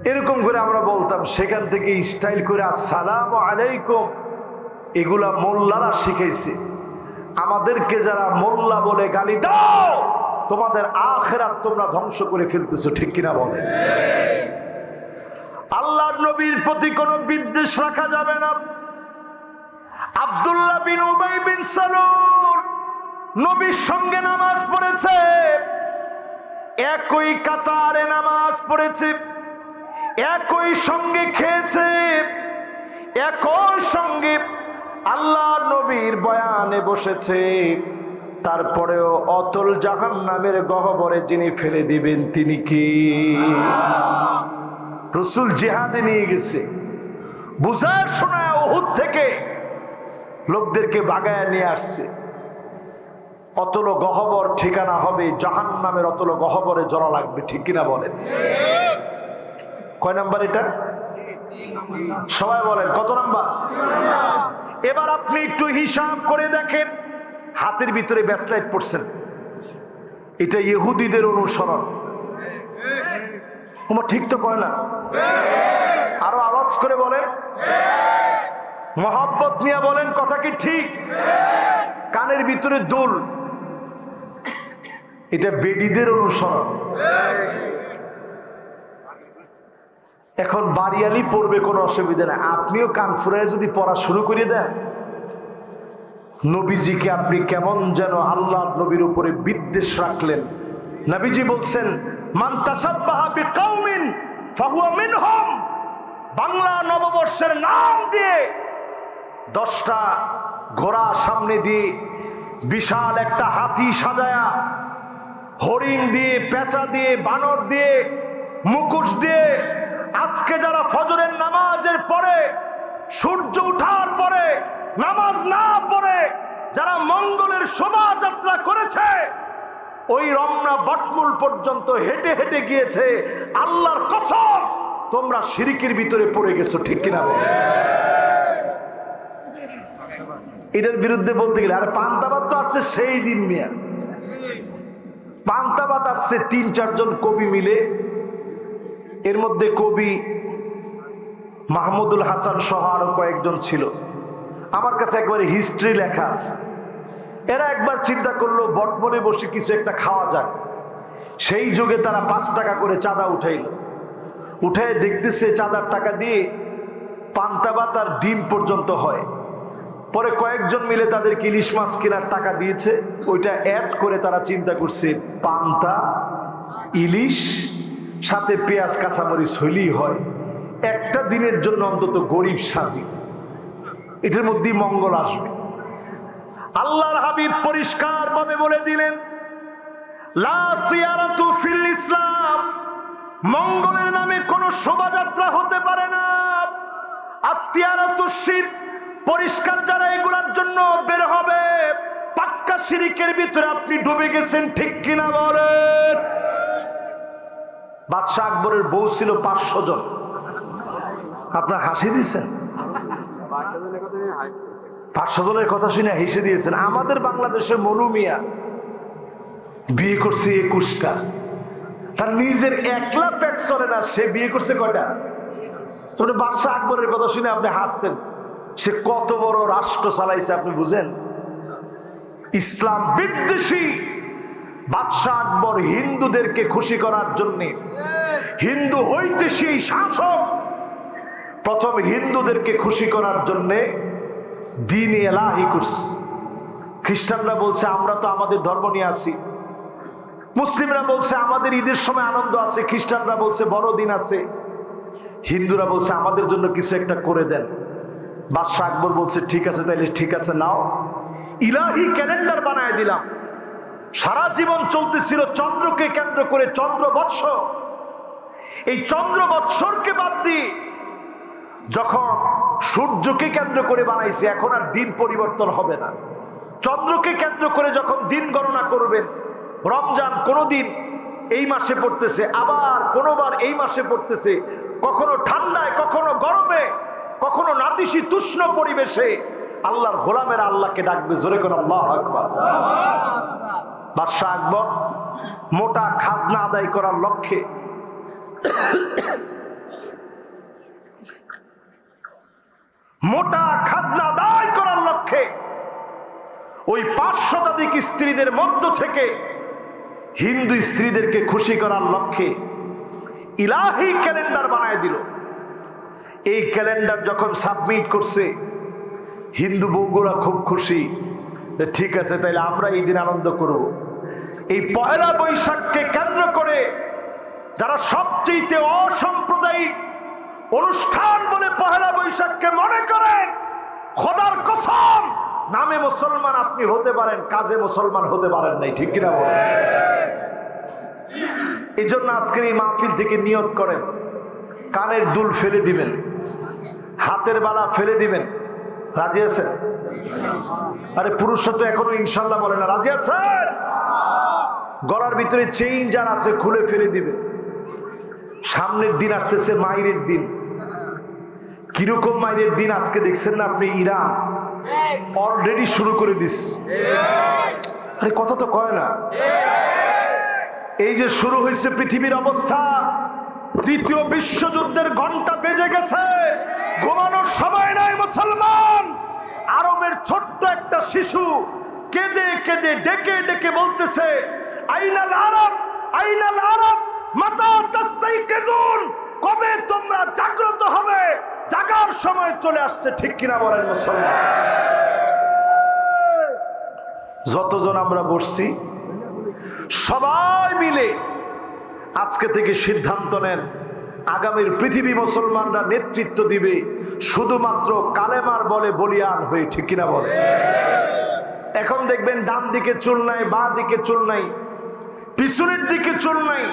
এরকম করে আমরা বলতাম, সেখান থেকে স্টাইল করে আসসালামু আলাইকুম। এগুলা মোল্লারা শিখাইছে আমাদেরকে। যারা মোল্লা বলে গালি দাও, তোমাদের আখিরাত তোমরা ধ্বংস করে ফেলতেছো, ঠিক কিনা বলে? আল্লাহর নবীর প্রতি কোনো বিদ্বেষ রাখা যাবে না। আব্দুল্লাহ বিন উবাই বিন সালুল নবীর সঙ্গে নামাজ পড়েছে, একই কাতারে নামাজ পড়েছে, একই সঙ্গে খেয়েছে, একই সঙ্গে আল্লাহ নবীর বয়ানে বসেছে, তারপরেও অতল জাহান্নামের গহ্বরে যিনি ফেলে দিবেন তিনি কি? রাসূল জিহাদে নিয়ে গেছে, বুঝার শোনায় উহুদ থেকে লোকদেরকে বাগায় নিয়ে আসছে। অতল গহ্বর ঠিকানা হবে জাহান্নামের, অতল গহ্বরে জড়া লাগবে, ঠিক কিনা বলেন? কয় নাম্বার এটা? সবাই বলেন কত নাম্বার? এবার আপনি একটু হিসাব করে দেখেন, হাতের ভিতরে ব্যাসলাইট পড়ছেন, এটা ইহুদিদের অনুসরণ। তোমার ঠিক তো কয় না? আরো আওয়াজ করে বলেন, মহব্বত নিয়ে বলেন, কথা কি ঠিক? কানের ভিতরে দুল, এটা বেডিদের অনুসরণ। এখন বাড়িয়ালি পড়বে, কোনো অসুবিধা নেই, আপনিও কান ফুরায় যদি পড়া শুরু করে দেন, নবীজিকে আপনি কেমন যেন আল্লাহ নবীর উপরে বিদ্বেষ রাখলেন। নবীজি বলছেন, মান তাশাব্বাহা বিকাউমিন ফাহুয়া মিনহুম। বাংলা নববর্ষের নাম দিয়ে 10টা ঘোড়া সামনে দিয়ে, বিশাল একটা হাতি সাজায়া, হরিণ দিয়ে, পেঁচা দিয়ে, বানর দিয়ে, মুখোশ দিয়ে, আজকে যারা ফজরের নামাজের পরে, সূর্য ওঠার পরে নামাজ না পড়ে যারা মঙ্গলের শোভাযাত্রা করেছে, ওই রমনা বটমূল পর্যন্ত হেঁটে হেঁটে গিয়েছে, আল্লাহর কসম তোমরা শিরকের ভিতরে পড়ে গেছো, ঠিক কিনা? এটার বিরুদ্ধে বলতে গেলে, আর পান্তাবাদ তো আসছে সেই দিন মিয়া, পান্তাবাদ আসছে 3-4 জন কবি মিলে। এর মধ্যে কবি মাহমুদুল হাসান সহ আরো কয়েকজন ছিল, আমার কাছে একবারে হিস্ট্রি লেখা আছে। এরা একবার চিন্তা করলো বটমূলে বসে কিছু একটা খাওয়া যাক। সেই যুগে তারা 5 টাকা করে চাঁদা উঠাইল, উঠে দেখতেছে চাঁদার টাকা দিয়ে পান্তাবাত আর ডিম পর্যন্ত হয়। পরে কয়েকজন মিলে তাদের ইলিশ মাছ কেনার টাকা দিয়েছে, ওইটা অ্যাড করে তারা চিন্তা করছে পান্তা ইলিশ সাথে পেঁয়াজ কাঁচামরিচ হইলেই হয়, একটা দিনের জন্য অন্তত গরিব সাজি, এটার মধ্যেই মঙ্গল আসবে। আল্লাহর হাবিব পরিষ্কার ভাবে বলে দিলেন, লা তিয়ারাতু ফিল ইসলাম, মঙ্গলের নামে কোন শোভাযাত্রা হতে পারে না। আত্তিয়ারাতু শিরক, পরিষ্কার যারা এগুলোর জন্য বের হবে, পাক্কা শিরকের ভিতরে আপনি ডুবে গেছেন, ঠিক কিনা বলেন? বাদশাহ আকবরের বউ ছিল 500 জন। আপনার হাসি দিচ্ছেন, 500 জনের কথা শুনে হেসে দিয়েছেন। আমাদের বাংলাদেশে মনু মিয়া বিয়ে করছে 21টা, তার নিজের একলা পেট চলে না, সে বিয়ে করছে কয়টা? বাদশাহ আকবরের কথা শুনে আপনি হাসছেন, সে কত বড় রাষ্ট্র চালাইছে আপনি বুঝেন? ইসলাম বিদ্বেষী বাদশাহ আকবর হিন্দুদেরকে খুশি করার জন্য, হিন্দু হইতে সেই শাসক, প্রথম হিন্দুদেরকে খুশি করার জন্য দিন এলাহি করছে। খ্রিস্টানরা বলছে আমরা তো আমাদের ধর্ম নিয়ে আছি, মুসলিমরা বলছে আমাদের ঈদের সময় আনন্দ আছে, খ্রিস্টানরা বলছে বড়দিন আছে, হিন্দুরা বলছে আমাদের জন্য কিছু একটা করে দেন। বাদশাহ আকবর বলছে ঠিক আছে, তাইলে ঠিক আছে, নাও ইলাহি ক্যালেন্ডার বানায় দিলাম। সারা জীবন চলতেছিল চন্দ্রকে কেন্দ্র করে, চন্দ্র বৎসর। এই চন্দ্র বৎসরকে বাদ দিয়ে যখন সূর্যকে কেন্দ্র করে বানাইছে, এখন আর দিন পরিবর্তন হবে না। চন্দ্রকে কেন্দ্র করে যখন দিন গণনা করবেন, রমজান কোনোদিন এই মাসে পড়তেছে, আবার কোনোবার এই মাসে পড়তেছে, কখনো ঠান্ডায়, কখনো গরমে, কখনো নাতিশীতোষ্ণ পরিবেশে আল্লাহর গোলামেরা আল্লাহকে ডাকবে, জোরে করে আল্লাহু আকবার। বাদশাহ আকবর মোটা খাজনা আদায় করার লক্ষ্যে ওই 5 শতাধিক স্ত্রীদের মধ্য থেকে হিন্দু স্ত্রীদেরকে খুশি করার লক্ষ্যে ইলাহি ক্যালেন্ডার বানায় দিল। এই ক্যালেন্ডার যখন সাবমিট করছে, হিন্দু বউগুলা খুব খুশি, ঠিক আছে তাইলে আমরা এই দিন আনন্দ করব। এই পহেলা বৈশাখকে কেন্দ্র করে যারা সবচেয়ে অসাম্প্রদায়িক অনুষ্ঠান বলে পহেলা বৈশাখকে মনে করেন, খোদার কসম, নামে মুসলমান আপনি হতে পারেন, কাজে মুসলমান হতে পারেন নাই, ঠিক কিনা বলেন? এই জন্য আজকের এই মাহফিল থেকে নিয়ত করেন, কানের দুল ফেলে দিবেন, হাতের বালা ফেলে দিবেন। রাজি আছেন? আরে পুরুষরা তো এখনো ইনশাল্লাহ বলে না। রাজি আছেন? গলার ভিতরে চেইন যার আছে খুলে ফেলে দিবেন। সামনের দিন আসতেছে মাইরের দিন। কিরকম মাইরের দিন আজকে দেখছেন না আপনি? ইরান অলরেডি শুরু করে দিস। আরে কথা তো কয় না। এই যে শুরু হয়েছে পৃথিবীর অবস্থা, তৃতীয় বিশ্বযুদ্ধের ঘন্টা বেজে গেছে, ঘুমানোর সময় নাই মুসলমান। আরবের ছোট্ট একটা শিশু কেঁদে কেঁদে ডেকে ডেকে বলতেছে, আইনাল আরব, আইনাল আরব, মাতা তাস্তাইকিজুন, কবে তোমরা জাগ্রত হবে? জাগার সময় চলে আসছে, ঠিক কিনা বলেন মুসলমান? যতজন আমরা বসছি সবাই মিলে আজকে থেকে সিদ্ধান্ত নেন, আগামীর পৃথিবী মুসলমানরা নেতৃত্ব দিবে শুধুমাত্র কালেমার বলে বলিয়ান হয়ে, ঠিক কিনা বলে? এখন দেখবেন ডান দিকে চুল নাই, বাঁ দিকে চুল নাই, পিছনের দিকে চুল নাই,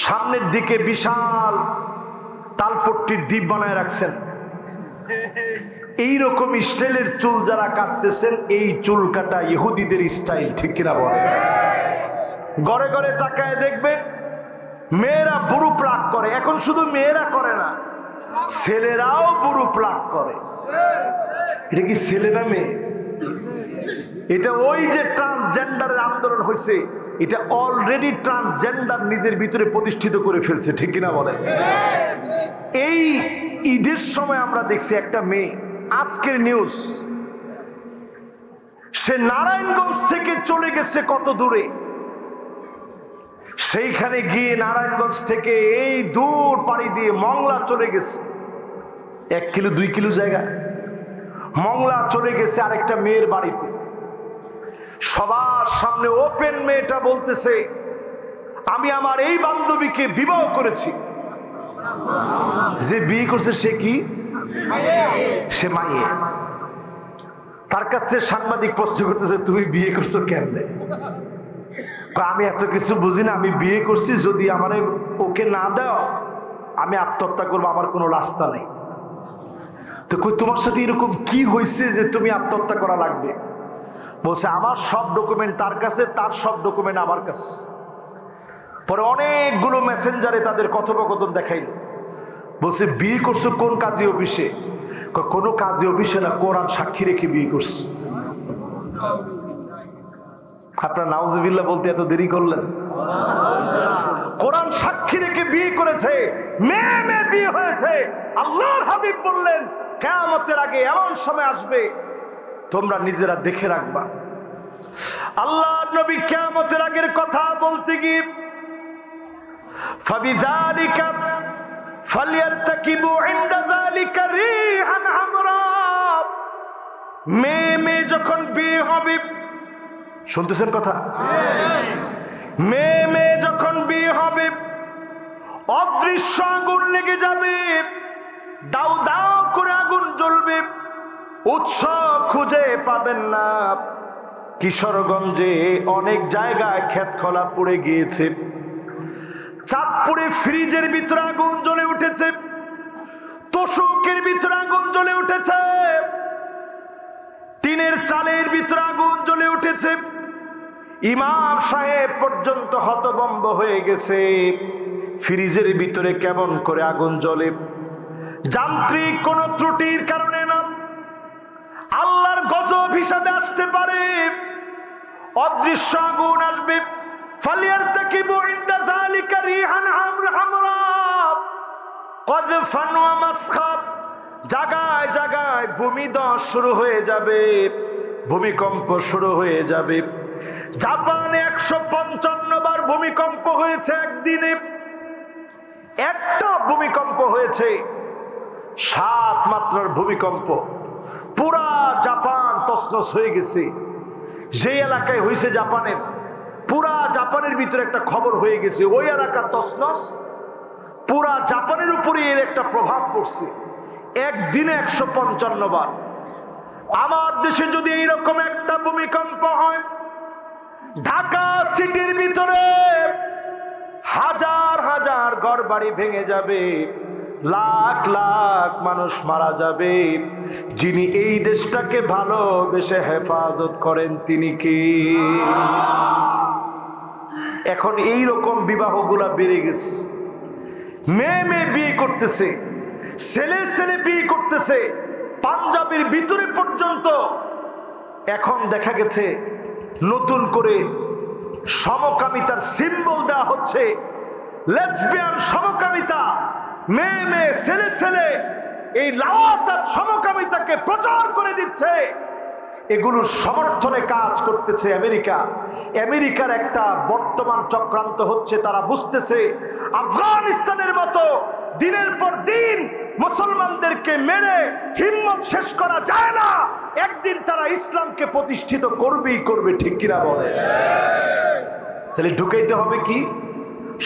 সামনের দিকে বিশাল তালপট্টির দ্বীপ বানায় রাখছেন। এইরকম স্টাইলের চুল যারা কাটতেছেন, এই চুল কাটা ইহুদিদের স্টাইল, ঠিক কিনা বলে? ঘরে ঘরে তাকায় দেখবেন মেয়েরা বুড়ো প্লাক করে। এখন শুধু মেয়েরা করে না, ছেলেরাও বুড়ো প্লাক করে। এটা কি ছেলে না মেয়ে? এটা ওই যে ট্রান্সজেন্ডারের আন্দোলন হয়েছে, এটা অলরেডি ট্রান্সজেন্ডার নিজের ভিতরে প্রতিষ্ঠিত করে ফেলছে, ঠিক কিনা বলেন? এই ঈদের সময় আমরা দেখছি একটা মেয়ে, আজকের নিউজ, সে নারায়ণগঞ্জ থেকে চলে গেছে কত দূরে, সেইখানে গিয়ে নারায়ণগঞ্জ থেকে এই দূর পাড়ি দিয়ে মংলা চলে গেছে, 1 কিলো 2 কিলো জায়গা মংলা চলে গেছে আরেকটা মেয়ের বাড়িতে। সবার সামনে ওপেন মেয়েটা বলতেছে, আমি আমার এই বান্ধবীকে বিবাহ করেছি। যে বিয়ে করছে সে কি? সে মাইয়ে। তার কাছে সাংবাদিক প্রশ্ন করতেছে, তুমি বিয়ে করছো কেমনে? আমি এত কিছু বুঝি না, আমি বিয়ে করছি, যদি আমার ওকে না দাও আমি আত্মহত্যা করবো, আমার কোনো রাস্তা নেই। তো কই তোমার সাথে এরকম কি হয়েছে যে তুমি আত্মহত্যা করা লাগবে? বলছে আমার সব ডকুমেন্ট তার কাছে, তার সব ডকুমেন্ট আমার কাছে। পরে অনেকগুলো মেসেঞ্জারে তাদের কথোপকথন দেখাইল। বলছে বিয়ে করছো কোন কাজী অফিসে? কোনো কাজী অফিসে না, কোরআন সাক্ষী রেখে বিয়ে করছে। আপনার নাউজুবিল্লাহ বলতে এত দেরি করলেন? কোরআন সাক্ষী রেখে বিয়ে করেছে, মেয়ে মেয়ে বিয়ে হয়েছে। আল্লাহর হাবিব বললেন, কিয়ামতের আগে এমন সময় আসবে তোমরা নিজেরা দেখে রাখবা। আল্লাহর নবী কিয়ামতের আগের কথা বলতে গিয়ে ফাবিযালিকা ফালইয়ারতাকিবু ইনদা যালিকা রিহান হামরা, মেয়ে মেয়ে যখন বিয়ে হবে, শুনতেছেন কথা? মেয়ে মেয়ে যখন বিয়ে হবে, অদৃশ্য আগুন লেগে যাবে, দাউ দাউ করে আগুন জ্বলবে, উৎস খুঁজে পাবেন না। কিশোরগঞ্জে অনেক জায়গায় ক্ষেত খোলা পড়ে গিয়েছে, চাঁদপুরে ফ্রিজের ভিতরে আগুন জ্বলে উঠেছে, তোশকের ভিতরে আগুন জ্বলে উঠেছে, টিনের চালের ভিতরে আগুন জ্বলে উঠেছে। ইমাম সাহেব পর্যন্ত হতভম্ব হয়ে গেছে, ফ্রিজের ভিতরে কেমন করে আগুন জ্বলে? যান্ত্রিক কোন ত্রুটির কারণে না, আল্লাহর গজব হিসাবে আসতে পারে, অদৃশ্য আগুন আসবে। ফালিয়ারতাকিবু ইনদা যালিকা রিহান হামরা কযফান ওয়া মাসখাব, জায়গায় জায়গায় ভূমিধস শুরু হয়ে যাবে, ভূমিকম্প শুরু হয়ে যাবে। জাপানে 155 বার ভূমিকম্প হয়েছে একদিনে, একটা ভূমিকম্প হয়েছে 7 মাত্রার ভূমিকম্প, পুরা জাপান তছনছ হয়ে গেছে। যে এলাকায় হয়েছে জাপানের, পুরা জাপানের ভিতরে একটা খবর হয়ে গেছে, ওই এলাকা তছনছ, পুরা জাপানের উপরে এর একটা প্রভাব পড়ছে। একদিনে 155 বার। আমার দেশে যদি এইরকম একটা ভূমিকম্প হয়, ঢাকা সিটির ভিতরে হাজার হাজার ঘরবাড়ি ভেঙে যাবে, লাখ লাখ মানুষ মারা যাবে। যিনি এই দেশটাকে ভালোবেসে হেফাজত করেন তিনি কি? এখন এই রকম বিবাহগুলা বেড়ে গেছে। মেয়ে মেয়ে বিয়ে করতেছে, ছেলে ছেলে বিয়ে করতেছে, পাঞ্জাবির ভিতরে পর্যন্ত এখন দেখা গেছে নতুন করে সমকামিতার সিম্বল দেওয়া হচ্ছে। লেসবিয়ান সমকামিতা, মেয়ে মেয়ে ছেলে ছেলে এই লাওয়াতাত সমকামিতাকে প্রচার করে দিচ্ছে। এগুলোর সমর্থনে কাজ করতেছে আমেরিকা। আমেরিকার একটা বর্তমান চক্রান্ত হচ্ছে, তারা বুঝতেছে আফগানিস্তানের মতো দিনের পর দিন মুসলমানদেরকে মেরে হিম্মত শেষ করা যায় না। একদিন তারা ইসলামকে প্রতিষ্ঠিত করবেই করবে, ঠিক কিনা বলে? তাহলে ঢুকাইতে হবে কি?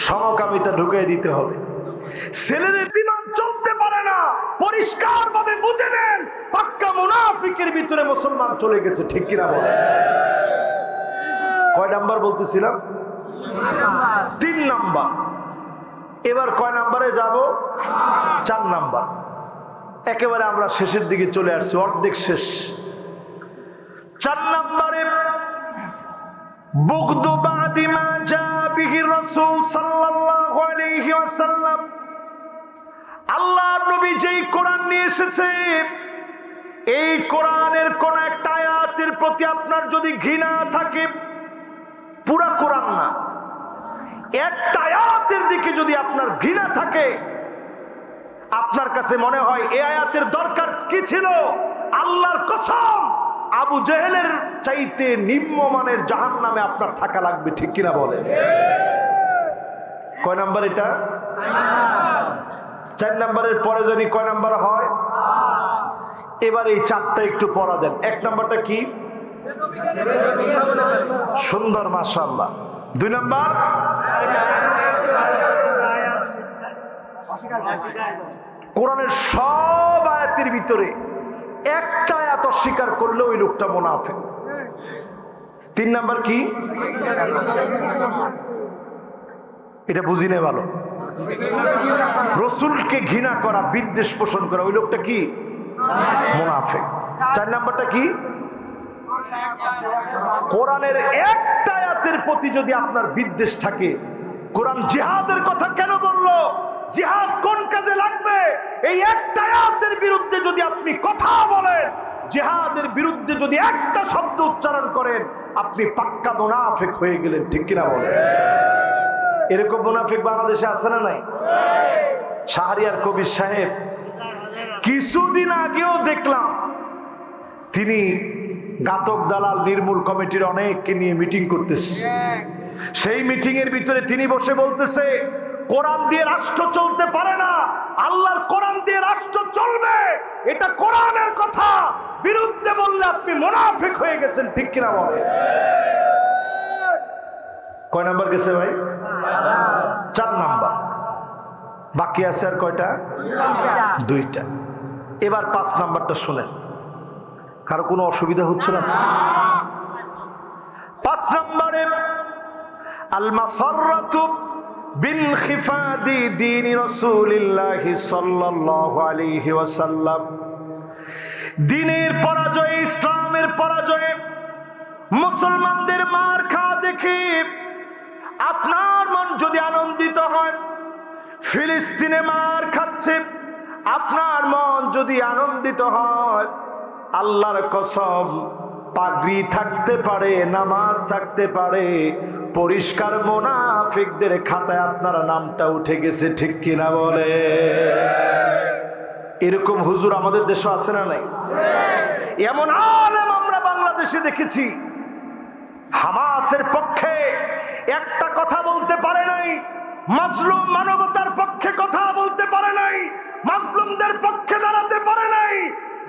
সমকামিতা ঢুকাই দিতে হবে। ছেলেদের বিমান চলতে পারে না, পরিষ্কার ভাবে বুঝে নেন, পাক্কা মুনাফিকের ভিতরে মুসলমান চলে গেছে, ঠিক কিনা বলে? কয় নাম্বার বলতেছিলাম? 3 নাম্বার। এবার কয় নাম্বারে যাব? 4 নাম্বার। একেবারে আমরা শেষের দিকে চলে আসছি, অর্ধেক শেষ। 4 নাম্বারে বুগদু বাদি মা জা বিহি রাসূল সাল্লাল্লাহু আলাইহি ওয়াসাল্লাম। আল্লাহর নবী যেই কোরআন নিয়ে এসেছে, এই কোরআনের কোন একটা আয়াতের প্রতি আপনার যদি ঘৃণা থাকে, পুরা কোরআন না, একটা আয়াতের দিকে যদি আপনার ঘৃণা থাকে, আপনার কাছে মনে হয় এই আয়াতের দরকার কি ছিল, আল্লাহর কসম আবু জেহেলের চাইতে নিম্নমানের জাহান্নামে আপনার থাকা লাগবে, ঠিক কিনা বলেন? কয় নাম্বার এটা? 4 নাম্বারের পরে যদি কয় নাম্বার হয়? এবার এই 4টা একটু পড়া দেন। 1 নাম্বারটা কি? সুন্দর, মাশাআল্লাহ। 2 নাম্বার কোরআনের সব আয়াতের ভিতরে একটা আয়াত অস্বীকার করলে ওই লোকটা মুনাফিক। 3 নাম্বার কি? এটা বুঝি না ভালো। রাসূলকে ঘৃণা করা, বিদ্বেষ পোষণ করা, ওই লোকটা কি? মুনাফিক। 4 নাম্বারটা কি? কোরআনের একটা আয়াতের প্রতি যদি আপনার বিদ্বেষ থাকে, কোরআন জিহাদের কথা কেন বললো, জিহাদ কোন কাজে লাগবে, এই একটা আয়াতের বিরুদ্ধে যদি আপনি কথা বলেন, জিহাদের বিরুদ্ধে যদি একটা শব্দ উচ্চারণ করেন, আপনি পাক্কা মুনাফিক হয়ে গেলেন, ঠিক কিনা বলেন? এরকম মুনাফিক বাংলাদেশে আছে না নাই? শাহরিয়ার কবির সাহেব কিছুদিন আগেও দেখলাম তিনি ঘাতক দালাল নির্মূল কমিটির অনেককে নিয়ে মিটিং করতেছে। সেই মিটিং এর ভিতরে তিনি বসে বলতেছে, কোরআন দিয়ে রাষ্ট্র চলতে পারে না, আল্লাহর কোরআন দিয়ে রাষ্ট্র চলবে, এটা কোরআনের কথা। বিরুদ্ধে বললে আপনি মুনাফিক হয়ে গেছেন, ঠিক কিনা বলে? কয় নাম্বার গেছে ভাই? 4 নাম্বার। বাকি আছে আর কয়টা? 2টা। এবার 5 নাম্বারটা শুনেন, কারো কোনো অসুবিধা হচ্ছে না তো? 5 নম্বরে আল মাসাররাতু বিনখিফাদি দীন রাসূলিল্লাহ সাল্লাল্লাহু আলাইহি ওয়াসাল্লাম। দ্বীনের পরাজয়, ইসলামের পরাজয়ে মুসলমানদের মার খাওয়া দেখে আপনার মন যদি আনন্দিত হয়, ফিলিস্তিনে মার খাচ্ছে, আপনার মন যদি আনন্দিত হয়, আল্লাহর কসম পাগড়ি থাকতে পারে, নামাজ থাকতে পারে, পরিষ্কার মুনাফিকদের খাতায় আপনার নামটা উঠে গেছে, ঠিক কিনা বলে? এরকম হুজুর আমাদের দেশে আছে না নাই? এমন আলেম আমরা বাংলাদেশে দেখেছি, হামাসের পক্ষে একটা কথা বলতে পারে নাই, মাজলুম মানবতার পক্ষে কথা বলতে পারে নাই, মাজলুমদের পক্ষে দাঁড়াতে পারে নাই।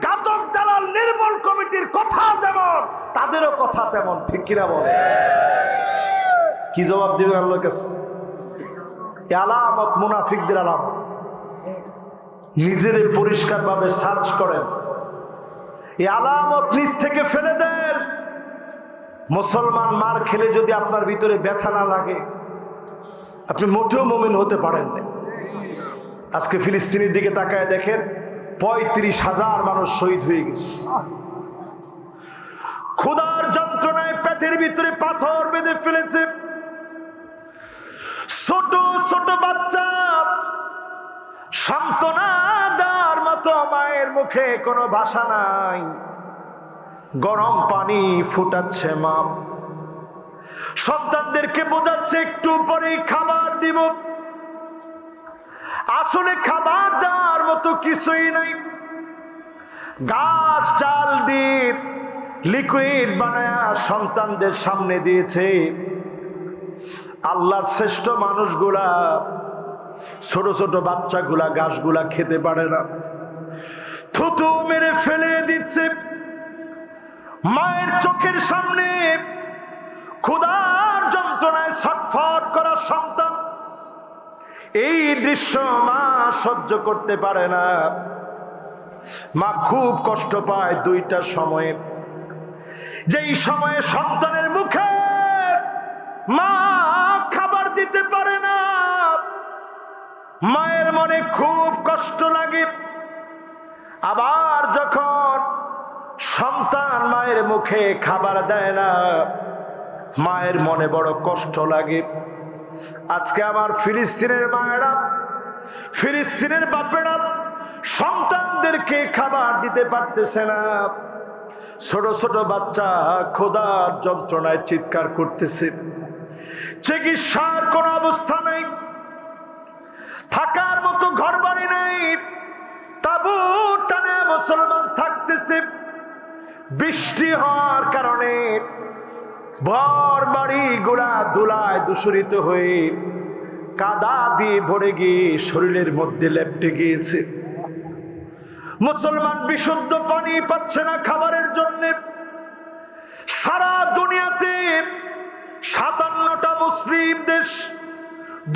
ঘাতক দালাল নির্মূল কমিটির কথা যেমন, তাদেরও কথা তেমন, ঠিক কিনা বলে? কি জবাব দিবেন আল্লাহর কাছে? আলামত মুনাফিকদের আলামত। নিজের পরিষ্কার ভাবে সার্চ করেন, এই আলামত নিজ থেকে ফেলে দেন। মুসলমান মার খেলে যদি আপনার ভিতরে ব্যথা না লাগে, আপনি মোটেও মুমিন হতে পারেন না। আজকে ফিলিস্তিনের দিকে তাকায় দেখেন, ৩৫,০০০ মানুষ শহীদ হয়ে গেছে। ক্ষুধার যন্ত্রণায় পেটের ভিতরে পাথর বেঁধে ফেলেছে। ছোট ছোট বাচ্চা সান্ত্বনা দেওয়ার মতো মায়ের মুখে কোনো ভাষা নাই। গরম পানি ফুটাচ্ছে মা, সন্তানদেরকে বোঝাচ্ছে একটু পরেই খাবার দিব। আসলে খাবার দেওয়ার মতো কিছুই নাই। ঘাস চাল দিয়ে লিকুইড বানায়া সন্তানদের সামনে দিয়েছে। আল্লাহর শ্রেষ্ঠ মানুষগুলা, ছোট ছোট বাচ্চাগুলা ঘাসগুলা খেতে পারে না, থুতু মেরে ফেলে দিচ্ছে। মায়ের চোখের সামনে ক্ষুধার যন্ত্রণায় ছটফট করা সন্তান, এই দৃশ্য মা সহ্য করতে পারে না। মা খুব কষ্ট পায় দুইটার সময়ে, যেই সময়ে সন্তানের মুখে মা খাবার দিতে পারে না। মায়ের মনে খুব কষ্ট লাগে। আবার যখন সন্তান মায়ের মুখে খাবার দেয় না, মায়ের মনে বড় কষ্ট লাগে। আজকে আমার ফিলিস্তিনের মায়েরা, ফিলিস্তিনের বাপেরা সন্তানদেরকে খাবার দিতে পারতেছে না। ছোট ছোট বাচ্চা ক্ষুধার যন্ত্রণায় চিৎকার করতেছে। চিকিৎসার কোন অবস্থা নেই, থাকার মতো ঘর বাড়ি নেই, তাবু টানে মুসলমান থাকতেছে। বৃষ্টি হওয়ার কারণে ঘর বাড়ি গুলা ধুলায় দূষিত হয়ে কাদা দিয়ে ভরে গিয়ে শরীরের মধ্যে লেপটে গিয়েছে। মুসলমান বিশুদ্ধ পানি পাচ্ছে না খাবারের জন্য। সারা দুনিয়াতে ৫৭টা মুসলিম দেশ,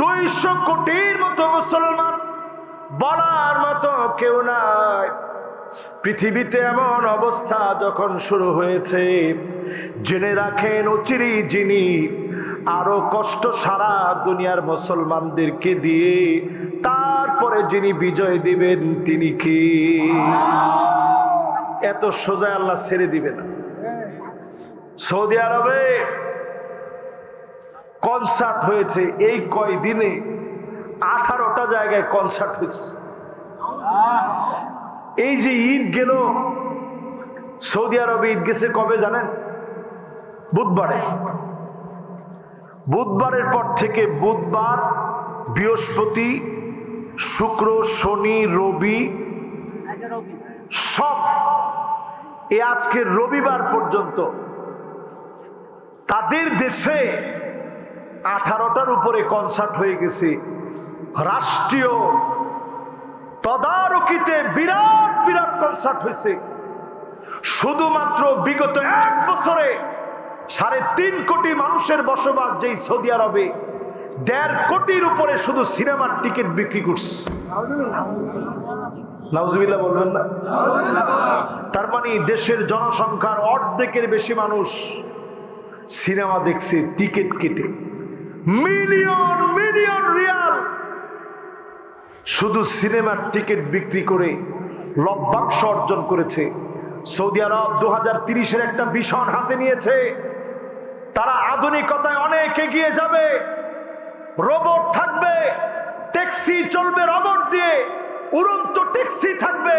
২০০ কোটির মতো মুসলমান, বলার মতো কেউ নাই। পৃথিবীতে এমন অবস্থা যখন শুরু হয়েছে, জেনে রাখেন অচিরে যিনি আরো কষ্ট সারা দুনিয়ার মুসলমানদেরকে দিয়ে তারপরে যিনি বিজয় দিবেন তিনি কি? এত সোজা আল্লাহ ছেড়ে দিবে না। সৌদি আরবে কনসার্ট হয়েছে, এই কয়দিনে 18টা জায়গায় কনসার্ট হয়েছে। এই যে ঈদ গেল, সৌদি আরবে ঈদ গেছে কবে জানেন? বুধবারে। বুধবারের পর থেকে বুধবার, বৃহস্পতি, শুক্র, শনি, রবি, সব এই আজকে রবিবার পর্যন্ত তাদের দেশে 18টার উপরে কনসার্ট হয়ে গেছে। রাষ্ট্রীয় তদারকিতে বিরাট বিরাট কনসার্ট হয়েছে। শুধুমাত্র বিগত 1 বছরে ৩.৫ কোটি মানুষের বসবাস যেই সৌদি আরবে, ১.৫ কোটির উপরে শুধু সিনেমার টিকিট বিক্রি করছে। নাউজুবিল্লাহ বলবেন না? তার মানে দেশের জনসংখ্যার অর্ধেকের বেশি মানুষ সিনেমা দেখছে টিকিট কেটে। মিলিয়ন মিলিয়ন রিয়াল শুধু সিনেমার টিকিট বিক্রি করে লভ্যাংশ অর্জন করেছে। সৌদি আরব 2030-এর একটা ভিশন হাতে নিয়েছে। তারা আধুনিকতায় অনেক এগিয়ে যাবে। রোবট থাকবে, ট্যাক্সি চলবে রোবট দিয়ে, উড়ন্ত ট্যাক্সি থাকবে।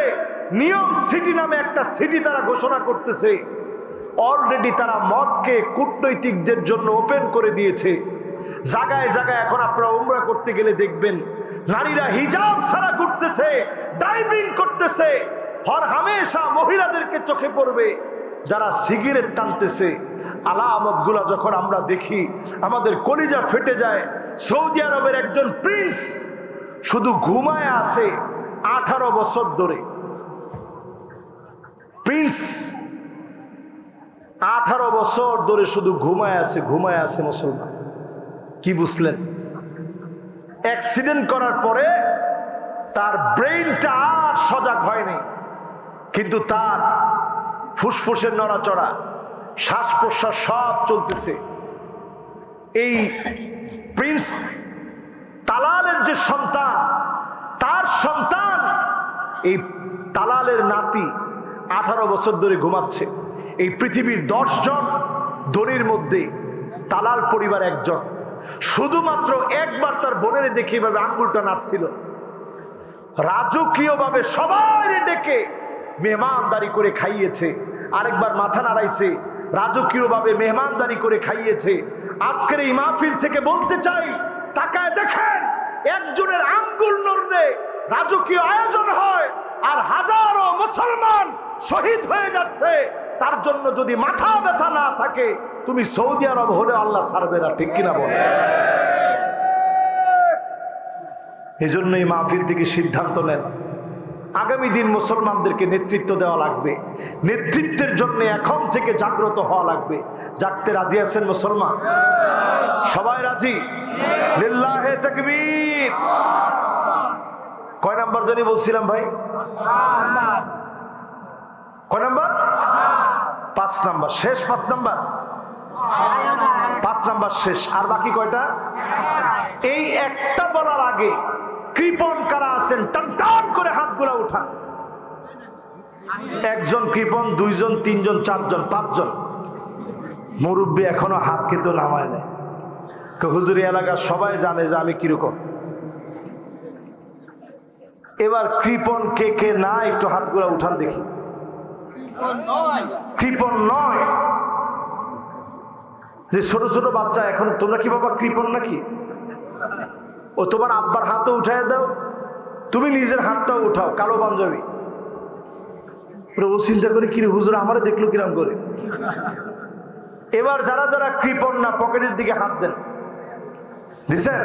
নিয়ম সিটি নামে একটা সিটি তারা ঘোষণা করতেছে। অলরেডি তারা মদকে কূটনৈতিকদের জন্য ওপেন করে দিয়েছে। জায়গায় জায়গায় এখন আপনারা উমরা করতে গেলে দেখবেন নারীরা হিজাব ছাড়া ঘুরতেছে, ডাইভিং করতেছে। হর হামেশা মহিলাদেরকে চোখে পড়বে যারা সিগারেট টানতেছে। আলামত গুলা যখন আমরা দেখি আমাদের কলিজা ফেটে যায়। সৌদি আরবের একজন প্রিন্স শুধু ঘুমায় আছে 18 বছর ধরে। প্রিন্স 18 বছর ধরে শুধু ঘুমায় আছে মুসলমান। কি বুঝলেন? অ্যাক্সিডেন্ট করার পরে তার ব্রেইনটা আর সজাগ হয়নি, কিন্তু তার ফুসফুসের নড়াচড়া, শ্বাস প্রশ্বাস সব চলতেছে। এই প্রিন্স তালালের যে সন্তান, তার সন্তান এই তালালের নাতি 18 বছর ধরে ঘুমাচ্ছে। এই পৃথিবীর 10 জন ধনীর মধ্যে তালাল পরিবার একজন। শুধুমাত্র একবার তার বোনের দেখে এভাবে আঙ্গুলটা নাড়ছিল। রাজকীয়ভাবে সবাই ডেকে মেহমানদারি করে খাইয়েছে। আরেকবার মাথা নাড়াইছে, রাজকীয়ভাবে মেহমানদারি করে খাইয়েছে। আজকের এই মাহফিল থেকে বলতে চাই, তাকায় দেখেন, একজনের আঙ্গুল নড়লে রাজকীয় আয়োজন হয়, আর হাজারো মুসলমান শহীদ হয়ে যাচ্ছে। তার জন্য যদি মাথা ব্যথা না থাকে, তুমি সৌদি আরব হলে আল্লাহ ছাড়বে না, ঠিক কিনা বলে? এই জন্য এই মাহফিল থেকে সিদ্ধান্ত নেন, আগামী দিন মুসলমানদেরকে নেতৃত্ব দেওয়া লাগবে। নেতৃত্বের জন্য এখন থেকে জাগ্রত হওয়া লাগবে। জাগতে রাজি আছেন মুসলমান? সবাই রাজি? লিল্লাহে তাকবীর। কয় নাম্বার জানি বলছিলাম ভাই? কয় নাম্বার? 5 নাম্বার শেষ। 5 নাম্বার, 5 নাম্বার শেষ। আর বাকি কয়টা? এই একটা বলার আগে কৃপণ কারা আছেন টান টান করে হাতগুলা উঠান। একজন কৃপণ, 2 জন, 3 জন, 4 জন, 5 জন। মুরব্বী এখনো হাত কিন্তু নামায় নেয়। হুজুরি এলাকার সবাই জানে যে আমি কিরকম। এবার কৃপণ কে কে না, একটু হাতগুলা উঠান দেখি। কৃপণ নয় যে ছোট ছোট বাচ্চা। এখন তোমরা কি বাবা কৃপণ নাকি? ও তোমার আব্বার হাতও উঠাই দাও, তুমি নিজের হাতটাও উঠাও। কালো পাঞ্জাবি প্রভু চিন্তা করে, কিরে হুজুর আমারে দেখলো কিরাম করে। এবার যারা যারা কৃপণ না, পকেটের দিকে হাত দেন। দিছেন?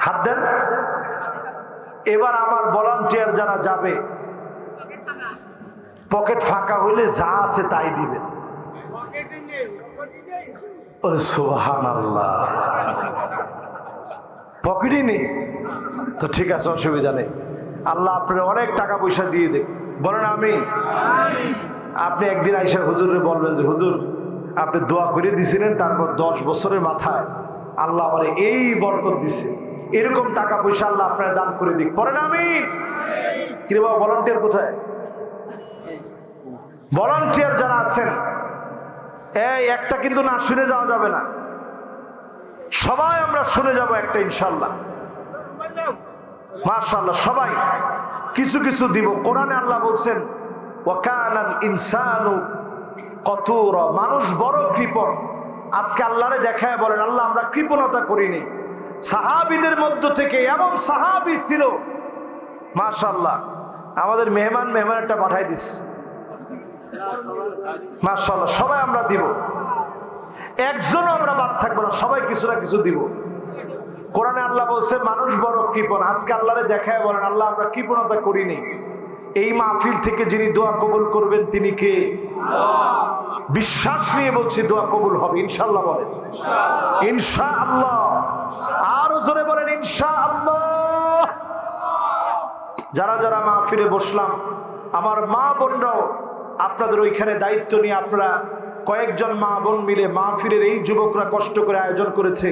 হাত দেন। এবার আমার ভলান্টিয়ার যারা যাবে, পকেট ফাঁকা হইলে যা আছে তাই দিবেন। সুবহানাল্লাহ, পকেটই নেই তো ঠিক আছে, অসুবিধা নেই। আল্লাহ আপনার অনেক টাকা পয়সা দিয়ে দেব, বলেন আমিন। আপনি একদিন আইসা হুজুরে বলবেন যে হুজুর আপনি দোয়া করে দিছিলেন, তারপর 10 বছরের মাথায় আল্লাহ আমার এই বরকত দিছে, এরকম টাকা পয়সা আল্লাহ আপনার দান করে দিক, পড়েন আমিন। কিরে বাবা ভলান্টিয়ার কোথায়? ভলান্টিয়ার যারা আছেন, এই একটা কিন্তু না শুনে যাওয়া যাবে না, সবাই আমরা শুনে যাব একটা ইনশাল্লাহ। মাশাআল্লাহ, সবাই কিছু কিছু দিব। কোরআনে আল্লাহ বলছেন ওয়াকানাল ইনসানু কতুরা, মানুষ বড় কৃপণ। আজকে আল্লাহরে দেখায় বলেন আল্লাহ আমরা কৃপণতা করিনি। সাহাবীদের মধ্য থেকে এমন সাহাবী ছিল, মাশাআল্লাহ, আমাদের মেহমান একটা পাঠাই দিস, মাশাআল্লাহ। সবাই আমরা দিব, একজনও আমরা বাদ থাকবো না, সবাই কিছু না কিছু দিব। কোরআনে আল্লাহ বলছে মানুষ বড় কৃপণ। আজকে আল্লাহরে দেখায় বলেন আল্লাহ আমরা কৃপণতা করিনি। এই মাহফিল থেকে যিনি দোয়া কবুল করবেন তিনি কে? বিশ্বাস নিয়ে বলছি দোয়া কবুল হবে ইনশাআল্লাহ। বলেন ইনশাআল্লাহ, আরো জোরে বলেন ইনশাআল্লাহ। যারা যারা মাহফিলে বসলাম, আমার মা বোনরাও আপনাদের ওইখানে দায়িত্ব নিয়ে, আপনারা কয়েকজন মা বোন মিলে মাহফিলের, এই যুবকরা কষ্ট করে আয়োজন করেছে,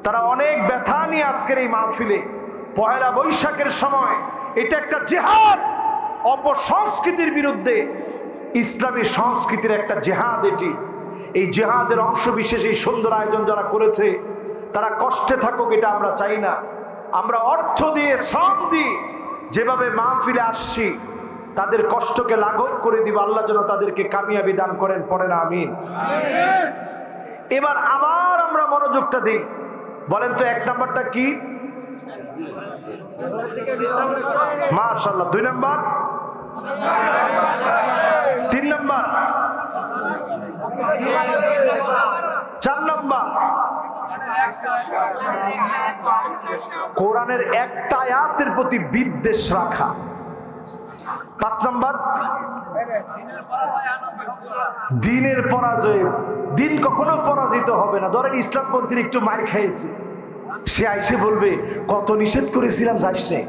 তারা অনেক ব্যথা নিয়ে আজকের এই মাহফিলে। পহেলা বৈশাখের সময় এটা একটা জিহাদ, অপসংস্কৃতির বিরুদ্ধে ইসলামী সংস্কৃতির একটা জিহাদ এটি। এই জিহাদের অংশ বিশেষ এই সুন্দর আয়োজন যারা করেছে, তারা কষ্টে থাকুক এটা আমরা চাই না। আমরা অর্থ দিয়ে, শ্রম দিয়ে যেভাবে মাহফিলে আসছি, তাদের কষ্টকে লাঘব করে দিব। আল্লাহ যেন তাদেরকে কামিয়াবি দান করেন, পড়েন আমিন। এবার আবার আমরা মনোযোগটা দিই। বলেন তো 1 নাম্বারটা কি? মাশাআল্লাহ। 2 নাম্বার, 3 নাম্বার, 4 নাম্বার, কোরআনের একটা আয়াতের প্রতি বিদ্বেষ রাখা। 5 নাম্বার, দিনের পরাজয়। দিন কখনো পরাজিত হবে না। ধরেন ইসলামপন্থীর একটু মার খাইছে, সে আইসে বলবে কত নিষেধ করেছিলাম যাইস নে,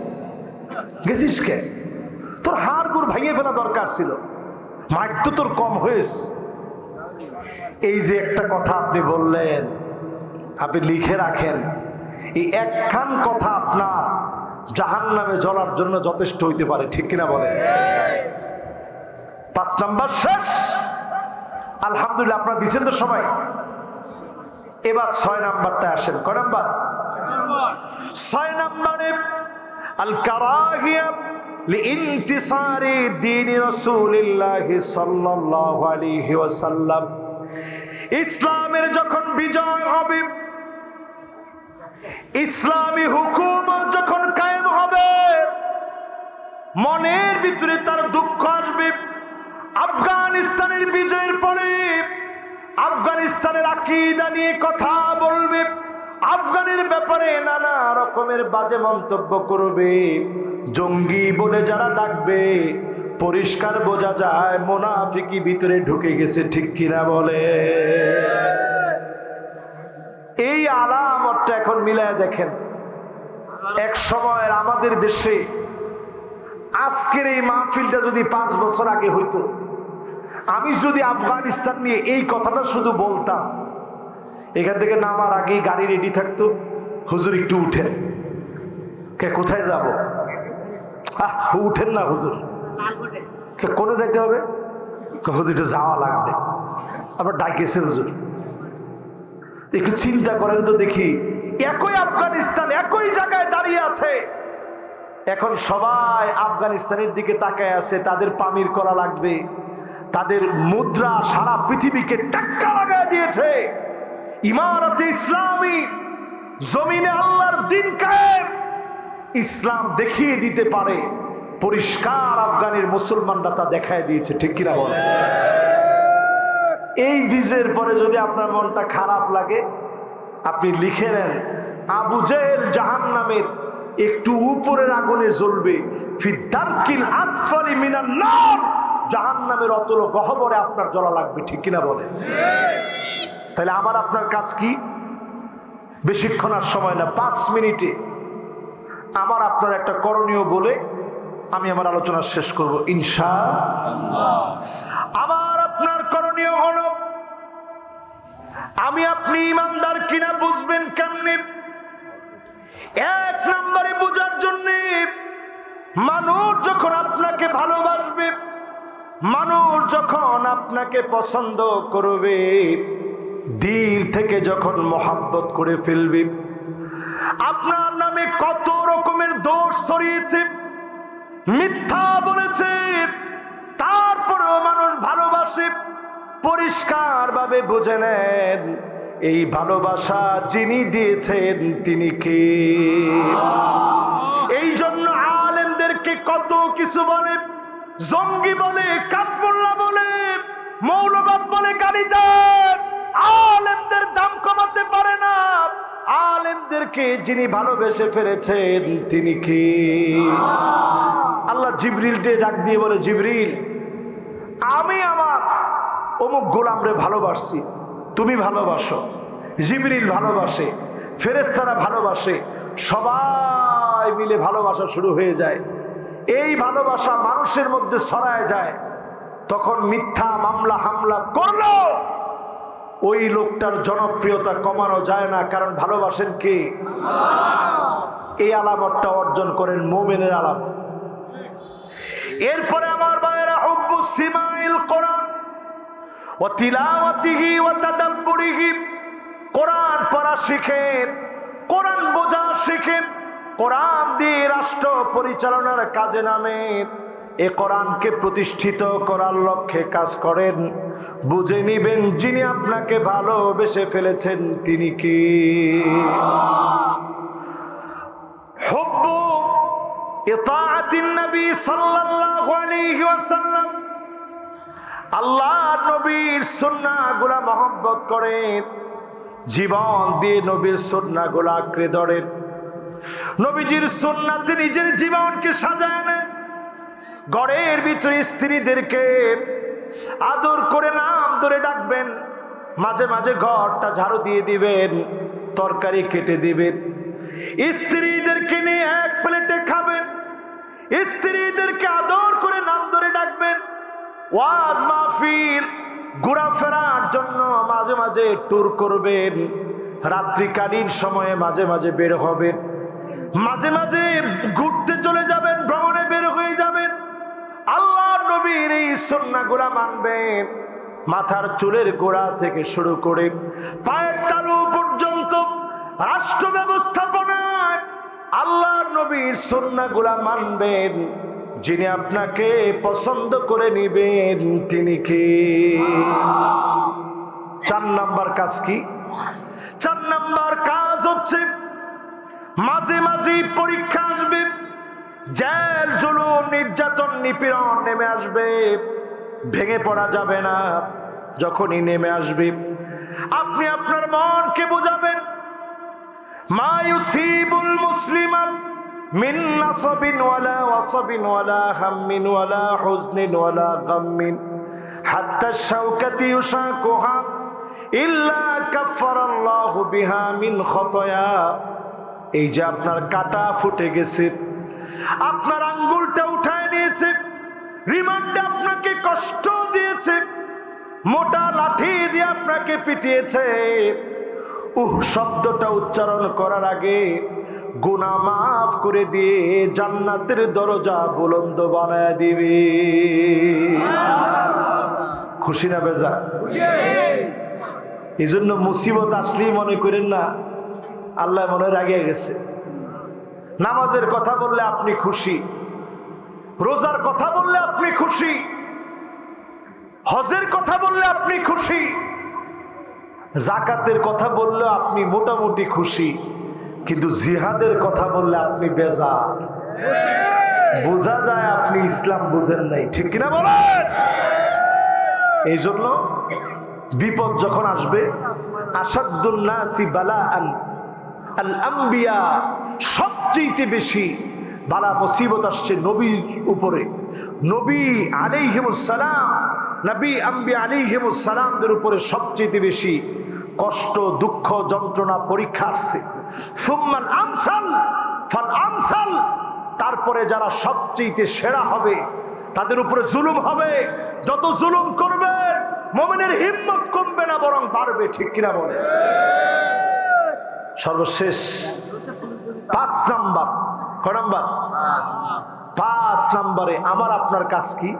গেছিস কে? তোর হাড় গুড় ভাঙিয়ে ফেলা দরকার ছিল। মাইর তো তোর কম হয়েছে। এই যে একটা কথা আপনি বললেন, আপনি লিখে রাখেন, এই একখান কথা আপনার জাহান্নামে জ্বলার জন্য যথেষ্ট হইতে পারে, ঠিক কিনা বলেন? 5 নাম্বার শেষ। আলহামদুলিল্লাহ, আপনারা দিচ্ছেন তো সবাই। এবার 6 নাম্বারটা আসেন। কয় নাম্বার? 6 নাম্বারে আল কারাহিয়া লিইনতিসারি দ্বীনি রাসূলিল্লাহ সাল্লাল্লাহু আলাইহি ওয়াসাল্লাম। ইসলামের যখন বিজয় হবে, ইসলামী হুকুমত যখন কায়েম হবে, মনের ভিতরে তার দুঃখ আসবে। আফগানিস্তানের বিজয়ের পরে আফগানিস্তানের আকীদা নিয়ে কথা বলবে, আফগানের ব্যাপারে নানা রকমের বাজে মন্তব্য করবে, জঙ্গি বলে যারা ডাকবে, পরিষ্কার বোঝা যায় মুনাফিকি ভিতরে ঢুকে গেছে, ঠিক কিনা বলে? এই আলামতটা এখন মিলায় দেখেন। এক সময় আমাদের দেশে আজকের এই মাহফিলটা যদি 5 বছর আগে হইতো, আমি যদি আফগানিস্তান নিয়ে এই কথাটা শুধু বলতাম, এখান থেকে নামার আগেই গাড়ি রেডি থাকতো, হুজুর একটু উঠেন। কে কোথায় যাব? উঠেন না হুজুর, কোনে যাইতে হবে? হুজুর একটু যাওয়া লাগবে। আবার ডাইকেছে হুজুর। একটু চিন্তা করেন তো দেখি, একই আফগানিস্তান একই জায়গায় দাঁড়িয়ে আছে, এখন সবাই আফগানিস্তানের দিকে তাকায় আছে। তাদের পামির করা লাগবে, তাদের মুদ্রা সারা পৃথিবীকে ধাক্কা লাগায় দিয়েছে। ইমারতে ইসলামী, জমিনে আল্লাহর দ্বীন কায়েম, ইসলাম দেখিয়ে দিতে পারে। পরিষ্কার আফগানের মুসলমানরা তা দেখায় দিয়েছে, ঠিক কিনা বলে? এই বীজের পরে যদি আপনার মনটা খারাপ লাগে, আপনি লিখে নেন, আবু জেহেল জাহান্নামের একটু উপরের আগুনে জ্বলবে, ফি দারকিল আসফালি মিনান নার, জাহান্নামের অতল গহ্বরে আপনার জ্বলা লাগবে, ঠিক কিনা বলে? তাহলে আমার আপনার কাজ কি? বেশিক্ষণ আর সময় না, 5 মিনিটে আমার আপনার একটা করণীয় বলে আমি আমার আলোচনা শেষ করব ইনশাআল্লাহ। আমার আপনার করণীয় হলো, আমি আপনি ইমানদার কিনা বুঝবেন কেমনে? 1 নম্বরে বোঝার জন্য, মানুষ যখন আপনাকে ভালোবাসবে, মানুষ যখন আপনাকে পছন্দ করবে, দিল থেকে যখন মোহাব্বত করে ফেলবে, আপনার নামে কত রকমের দোষ ছড়িয়েছে, মিথ্যা বলেছে, তারপরেও মানুষ ভালোবাসে। পরিষ্কার ভাবে বুঝে নেন, এই ভালোবাসা যিনি দিয়েছেন তিনি কে? এই জন্য আলেমদেরকে কত কিছু বলে, জঙ্গি বলে, কাঠমোল্লা বলে, মৌলবাদ বলে, গালি দেন। আলেমদের দাম কমাতে পারে না। আলেমদেরকে যিনি ভালোবেসে ফেলেছেন তিনি কে? আল্লাহ জিবরিলকে ডাক দিয়ে বলে, জিবরিল, আমি আমার অমুক গোলামরে ভালোবাসছি, তুমি ভালোবাসো। জিবরিল ভালোবাসে, ফেরেশতারা ভালোবাসে, সবাই মিলে ভালোবাসা শুরু হয়ে যায়। এই ভালোবাসা মানুষের মধ্যে ছড়ায় যায়। তখন মিথ্যা মামলা হামলা করলো, ওই লোকটার জনপ্রিয়তা কমানো যায় না, কারণ ভালোবাসেন কে? এই আলামতটা অর্জন করেন মুমিনের আলামত। এরপরে আমার ভাইয়েরা, হুব্বুস সিমাইল কোরআন ওয়া তিলাওয়াতিহি ওয়া তাদাব্বুরিহি, কোরআন পড়া শিখেন, কোরআন বোঝা শিখেন, কোরআন দিয়ে রাষ্ট্র পরিচালনার কাজে নামেন, এ কোরআনকে প্রতিষ্ঠিত করার লক্ষ্যে কাজ করেন। বুঝে নিবেন যিনি আপনাকে ভালোবেসে ফেলেছেন তিনি কি? হুব্বু ইতাআতিন নবী সাল্লাল্লাহু আলাইহি ওয়াসাল্লাম, আল্লাহ নবীর সুন্নাহগুলো মহব্বত করেন, জীবন দিয়ে নবীর সুন্নাহগুলো আঁকড়ে ধরেন, নবীজির সুন্নাতে নিজের জীবনকে সাজায় নেন। ঘরের ভিতরে স্ত্রীদেরকে আদর করে নাম ধরে ডাকবেন, মাঝে মাঝে ঘরটা ঝাড়ু দিয়ে দিবেন, তরকারি কেটে দিবেন, স্ত্রীদেরকে নিয়ে এক প্লেটে খাবেন, স্ত্রীদেরকে আদর করে নাম ধরে ডাকবেন। ওয়াজ মাহফিল ঘোরাফেরার জন্য মাঝে মাঝে ট্যুর করবেন, রাত্রিকালীন সময়ে মাঝে মাঝে বের হবেন, মাঝে মাঝে ঘুরতে চলে যাবেন, ভ্রমণে বের হয়ে যাবেন। আল্লাহ নবীর এই সুন্নাহগুলো মানবেন, মাথার চুলের গোড়া থেকে শুরু করে পায়ের তালু পর্যন্ত রাষ্ট্র ব্যবস্থাপনায় আল্লাহ নবীর সুন্নাহগুলো মানবেন। যিনি আপনাকে পছন্দ করে নিবেন তিনি কে? 4 নাম্বার কাজ কি? 4 নাম্বার কাজ হচ্ছে মাঝে মাঝে পরীক্ষা আসবে, জেল জুলুম নির্যাতন নিপীড়ন নেমে আসবে, ভেঙে পড়া যাবে না। যখনই নেমে আসবে আপনি আপনার মনকে বোঝাবেন, মা ইউসিবুল মুসলিমা মিন নাসাবিন ওয়ালা ওয়াসাবিন ওয়ালা হাম্মিন ওয়ালা হুজনিন ওয়ালা গাম্মিন হাত্তা শাওকাতি ইউশাকুহা ইল্লা কাফফারাল্লাহু বিহা মিন খতায়া। এই যে আপনার কাটা ফুটে গেছে, আপনার আঙ্গুলটা উঠায় নিয়েছে, রিমান্ডে আপনাকে কষ্ট দিয়েছে, মোটা লাঠি দিয়ে আপনাকে পিটিয়েছে, শব্দটা উচ্চারণ করার আগে গুনাহ মাফ করে দিয়ে জান্নাতের দরজা বুলন্দ বানায় দিবে। খুশি না বেজা? এই জন্য মুসিবত আসলেই মনে করেন না আল্লাহ মনে রাগে গেছে। নামাজের কথা বললে আপনি খুশি, রোজার কথা বললে আপনি খুশি, হজের কথা বললে আপনি খুশি, যাকাতের কথা বললে আপনি মোটামুটি খুশি, কিন্তু জিহাদের কথা বললে আপনি বেজার। বোঝা যায় আপনি ইসলাম বুঝেন নাই, ঠিক কিনা বলেন? এই জন্য বিপদ যখন আসবে, আসাদুন নাসি বালাআন আল আম্বিয়া, সবচেয়ে বেশি বালা মুসিবত আসছে নবীর উপরে। নবী আলাইহিমুস সালাম, নবী আম্বিয়া আলাইহিমুস সালামদের উপরে সবচেয়ে বেশি কষ্ট, দুঃখ, যন্ত্রণা, পরীক্ষা আসছে। সুম্মাল আমসাল ফাল আমসাল, তারপরে যারা সবচেয়ে সেরা হবে তাদের উপরে জুলুম হবে। যত জুলুম করবেন মুমিনের হিম্মত কমবে না, বরং বাড়বে, ঠিক কিনা বলে? সর্বশেষ 5 নাম্বার, কয় নাম্বার? 5 নাম্বারে আমার আপনার কাজ কি?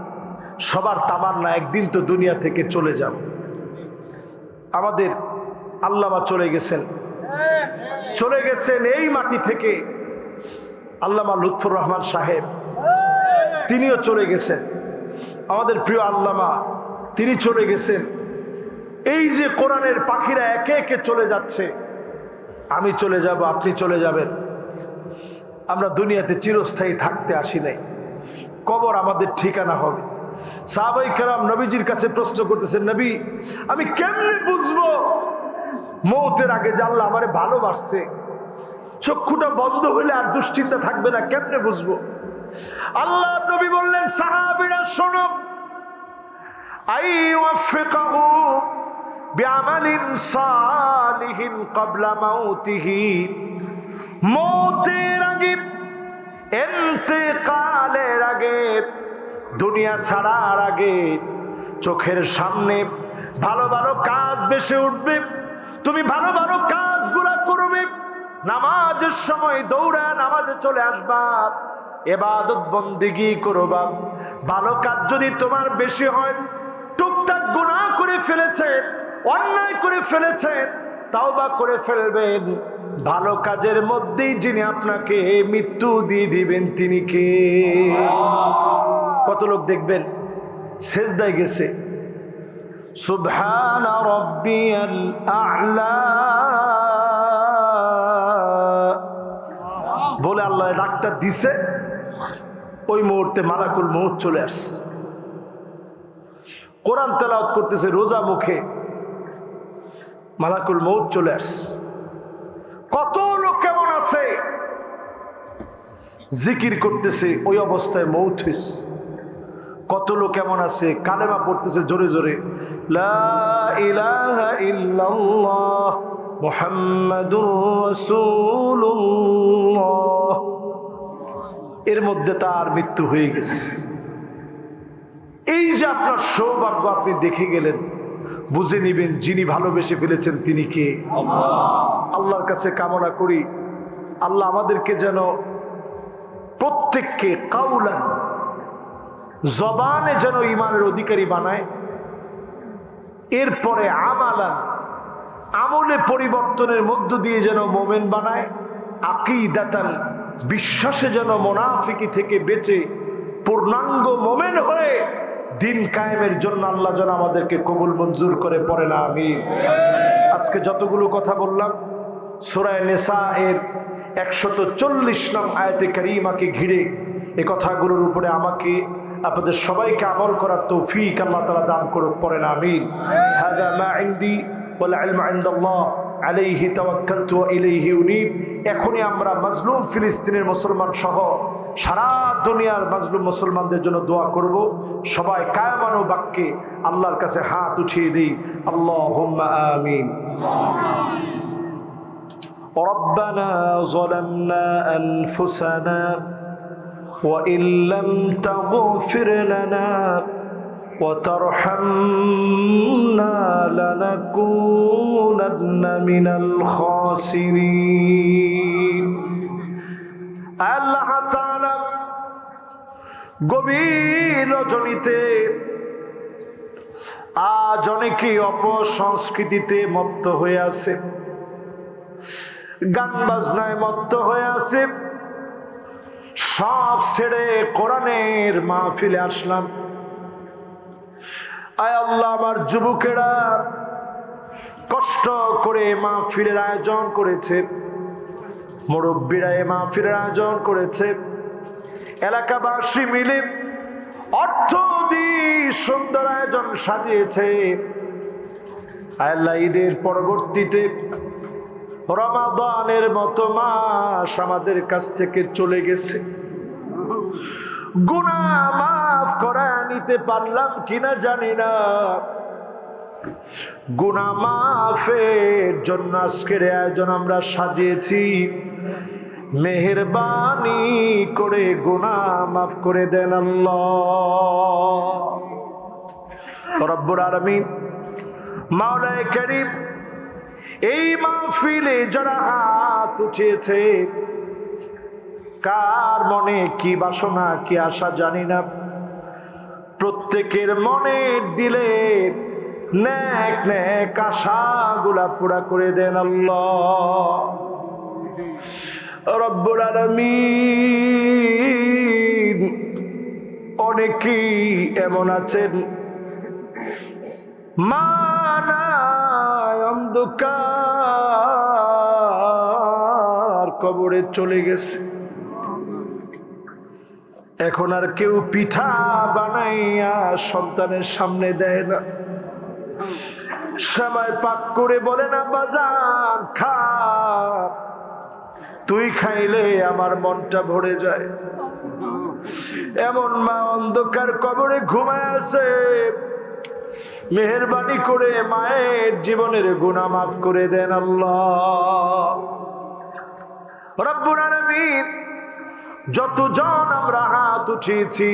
সবার তামান্না একদিন তো দুনিয়া থেকে চলে যাব। আমাদের আল্লামা চলে গেছেন, চলে গেছেন এই মাটি থেকে আল্লামা লুৎফর রহমান সাহেব, তিনিও চলে গেছেন। আমাদের প্রিয় আল্লামা তিনি চলে গেছেন। এই যে কোরআনের পাখিরা একে একে চলে যাচ্ছে, আমি চলে যাব, আপনি চলে যাবেন। আমরা দুনিয়াতে চিরস্থায়ী থাকতে আসি নাই, কবর আমাদের ঠিকানা হবে। সাহাবায়ে কেরাম নবীজির কাছে প্রশ্ন করতেছেন, নবী আমি কেমনে বুঝবো মৌতের আগে যে আল্লাহ আমারে ভালোবাসছে? চক্ষুটা বন্ধ হইলে আর দুশ্চিন্তা থাকবে না, কেমনে বুঝবো? আল্লাহ নবী বললেন, সাহাবীরা শোনো, আইওয়াফিকাহু বিআমালিন সালিহিন ক্বাবলা মাউতিহি, মৌতের আগে, ইন্তেকালের আগে, দুনিয়া ছাড়ার আগে চোখের সামনে ভালো ভালো কাজ বেশি উঠবে, তুমি ভালো ভালো কাজগুলা করবে, নামাজের সময় দৌড়া নামাজে চলে আসবা, ইবাদত বন্দেগী করবা। ভালো কাজ যদি তোমার বেশি হয়, টুকটাক গুনাহ করে ফেলেছেন, অন্যায় করে ফেলেছেন, তাওবা করে ফেলবেন। ভালো কাজের মধ্যেই যিনি আপনাকে মৃত্যু দিয়ে দিবেন তিনি কে? কত লোক দেখবেন সেজদায় গেছে, সুবহানা রাব্বিয়াল আ'লা বলে আল্লাহ ডাকটা দিছে, ওই মুহূর্তে মালাকুল মউত চলে আসছে। কোরআন তেলাওয়াত করতেছে রোজা মুখে, মালাকুল মউত চলে আসছে। কত লোক কেমন আছে জিকির করতেছে, ওই অবস্থায় মউত হইছে। কত লোক কেমন আছে কালেমা পড়তেছে জোরে জোরে, লা ইলাহা ইল্লাল্লাহ মুহাম্মাদুর রাসূলুল্লাহ, এর মধ্যে তার মৃত্যু হয়ে গেছে। এই যে আপনার সৌভাগ্য, আপনি দেখে গেলেন, বুঝে নিবেন যিনি ভালোবেসে ফেলেছেন তিনি কে। আল্লাহর কাছে কামনা করি আল্লাহ আমাদেরকে যেন প্রত্যেককে কাউলান, জবানে যেন ঈমানের অধিকারী বানায়, এরপরে আমালান, আমলে পরিবর্তনের মধ্য দিয়ে যেন মোমেন বানায়, আকীদাতান, বিশ্বাসে যেন মুনাফিকি থেকে বেঁচে পূর্ণাঙ্গ মোমেন হয়ে দিন কায়েমের জন্য আল্লাহ যেন আমাদেরকে কবুল মঞ্জুর করে, পড়ে না আমিন। আজকে যতগুলো কথা বললাম সূরা নিসা এর 140 নং আয়াতে কারিমাকে ঘিরে, এই কথাগুলোর উপরে আমাকে আপনাদের সবাইকে আমল করার তৌফিক আল্লাহ তাআলা দান করুক, পড়ে না আমিন। হাযা মা ইনদি ওয়াল ইলমু ইনদাল্লাহ আলাইহি তাওয়াক্কালতু ওয়া ইলাইহি উনীব। এখনই আমরা মাজলুম ফিলিস্তিনের মুসলমান সহ সারা দুনিয়ার মাজলুম মুসলমানদের জন্য দোয়া করব। সবাই কায়মানো বাক্যে আল্লাহর কাছে হাত উঠিয়ে দিই, আল্লাহুম্মা আমিন। রব্বানা যালামনা আনফুসানা ওয়া ইল্লাম তাগফির লানা ওয়া তারহামনা লানাকুনান্না মিনাল খাসিরিন। আল্লাহ তাআলা গভীর রজনীতে আজ অনেকে অপসংস্কৃতিতে মত্ত হয়ে আছে, গান বাজনায় মত্ত হয়ে আছে। সব ছেড়ে কোরআনের মাহফিলে আসলাম। আয় আল্লাহ, আমার যুবকেরা কষ্ট করে মাহফিলের আয়োজন করেছে, মুরব্বীরা এই মাহফিলের আয়োজন করেছে, এলাকাবাসী মিলে অর্থ দিয়ে সুন্দর আয়োজন সাজিয়েছে। আল্লাহ, ঈদের পরবর্তীতে রমাদানের মতো মাস আমাদের কাছ থেকে চলে গেছে। গুনাহ মাফ করে নিতে পারলাম কিনা জানি না। গুনাহ মাফের জন্য আজকের আয়োজন আমরা সাজিয়েছি। মেহেরবানি করে গুনাহ মাফ করে দেন আল্লাহ রব্বুল আলামিন। মাওলায়ে কারীম, এই মাহফিলে যারা হাত উঠিয়েছে, কার মনে কি বাসনা কি আশা জানি না, প্রত্যেকের মনের দিলে নেক নেক আশাগুলা পুরা করে দেন আল্লাহ রব্বুল আলামিন। অনেকেই এমন আছেন মানায় অন্ধকার কবরে চলে গেছে। এখন আর কেউ পিঠা বানাইয়া সন্তানের সামনে দেয় না। সবাই পাক করে বলে না, বাজান খা, তুই খাইলে আমার মনটা ভরে যায়। এমন মা অন্ধকার কবরে ঘুমায় আছে। মেহেরবানি করে মায়ের জীবনের গুনাহ মাফ করে দেন আল্লাহ রব্বুল আলামিন। যতজন আমরা হাত উঠিয়েছি,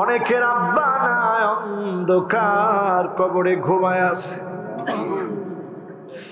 অনেকের আব্বা নাই, অন্ধকার কবরে ঘুমায় আছে।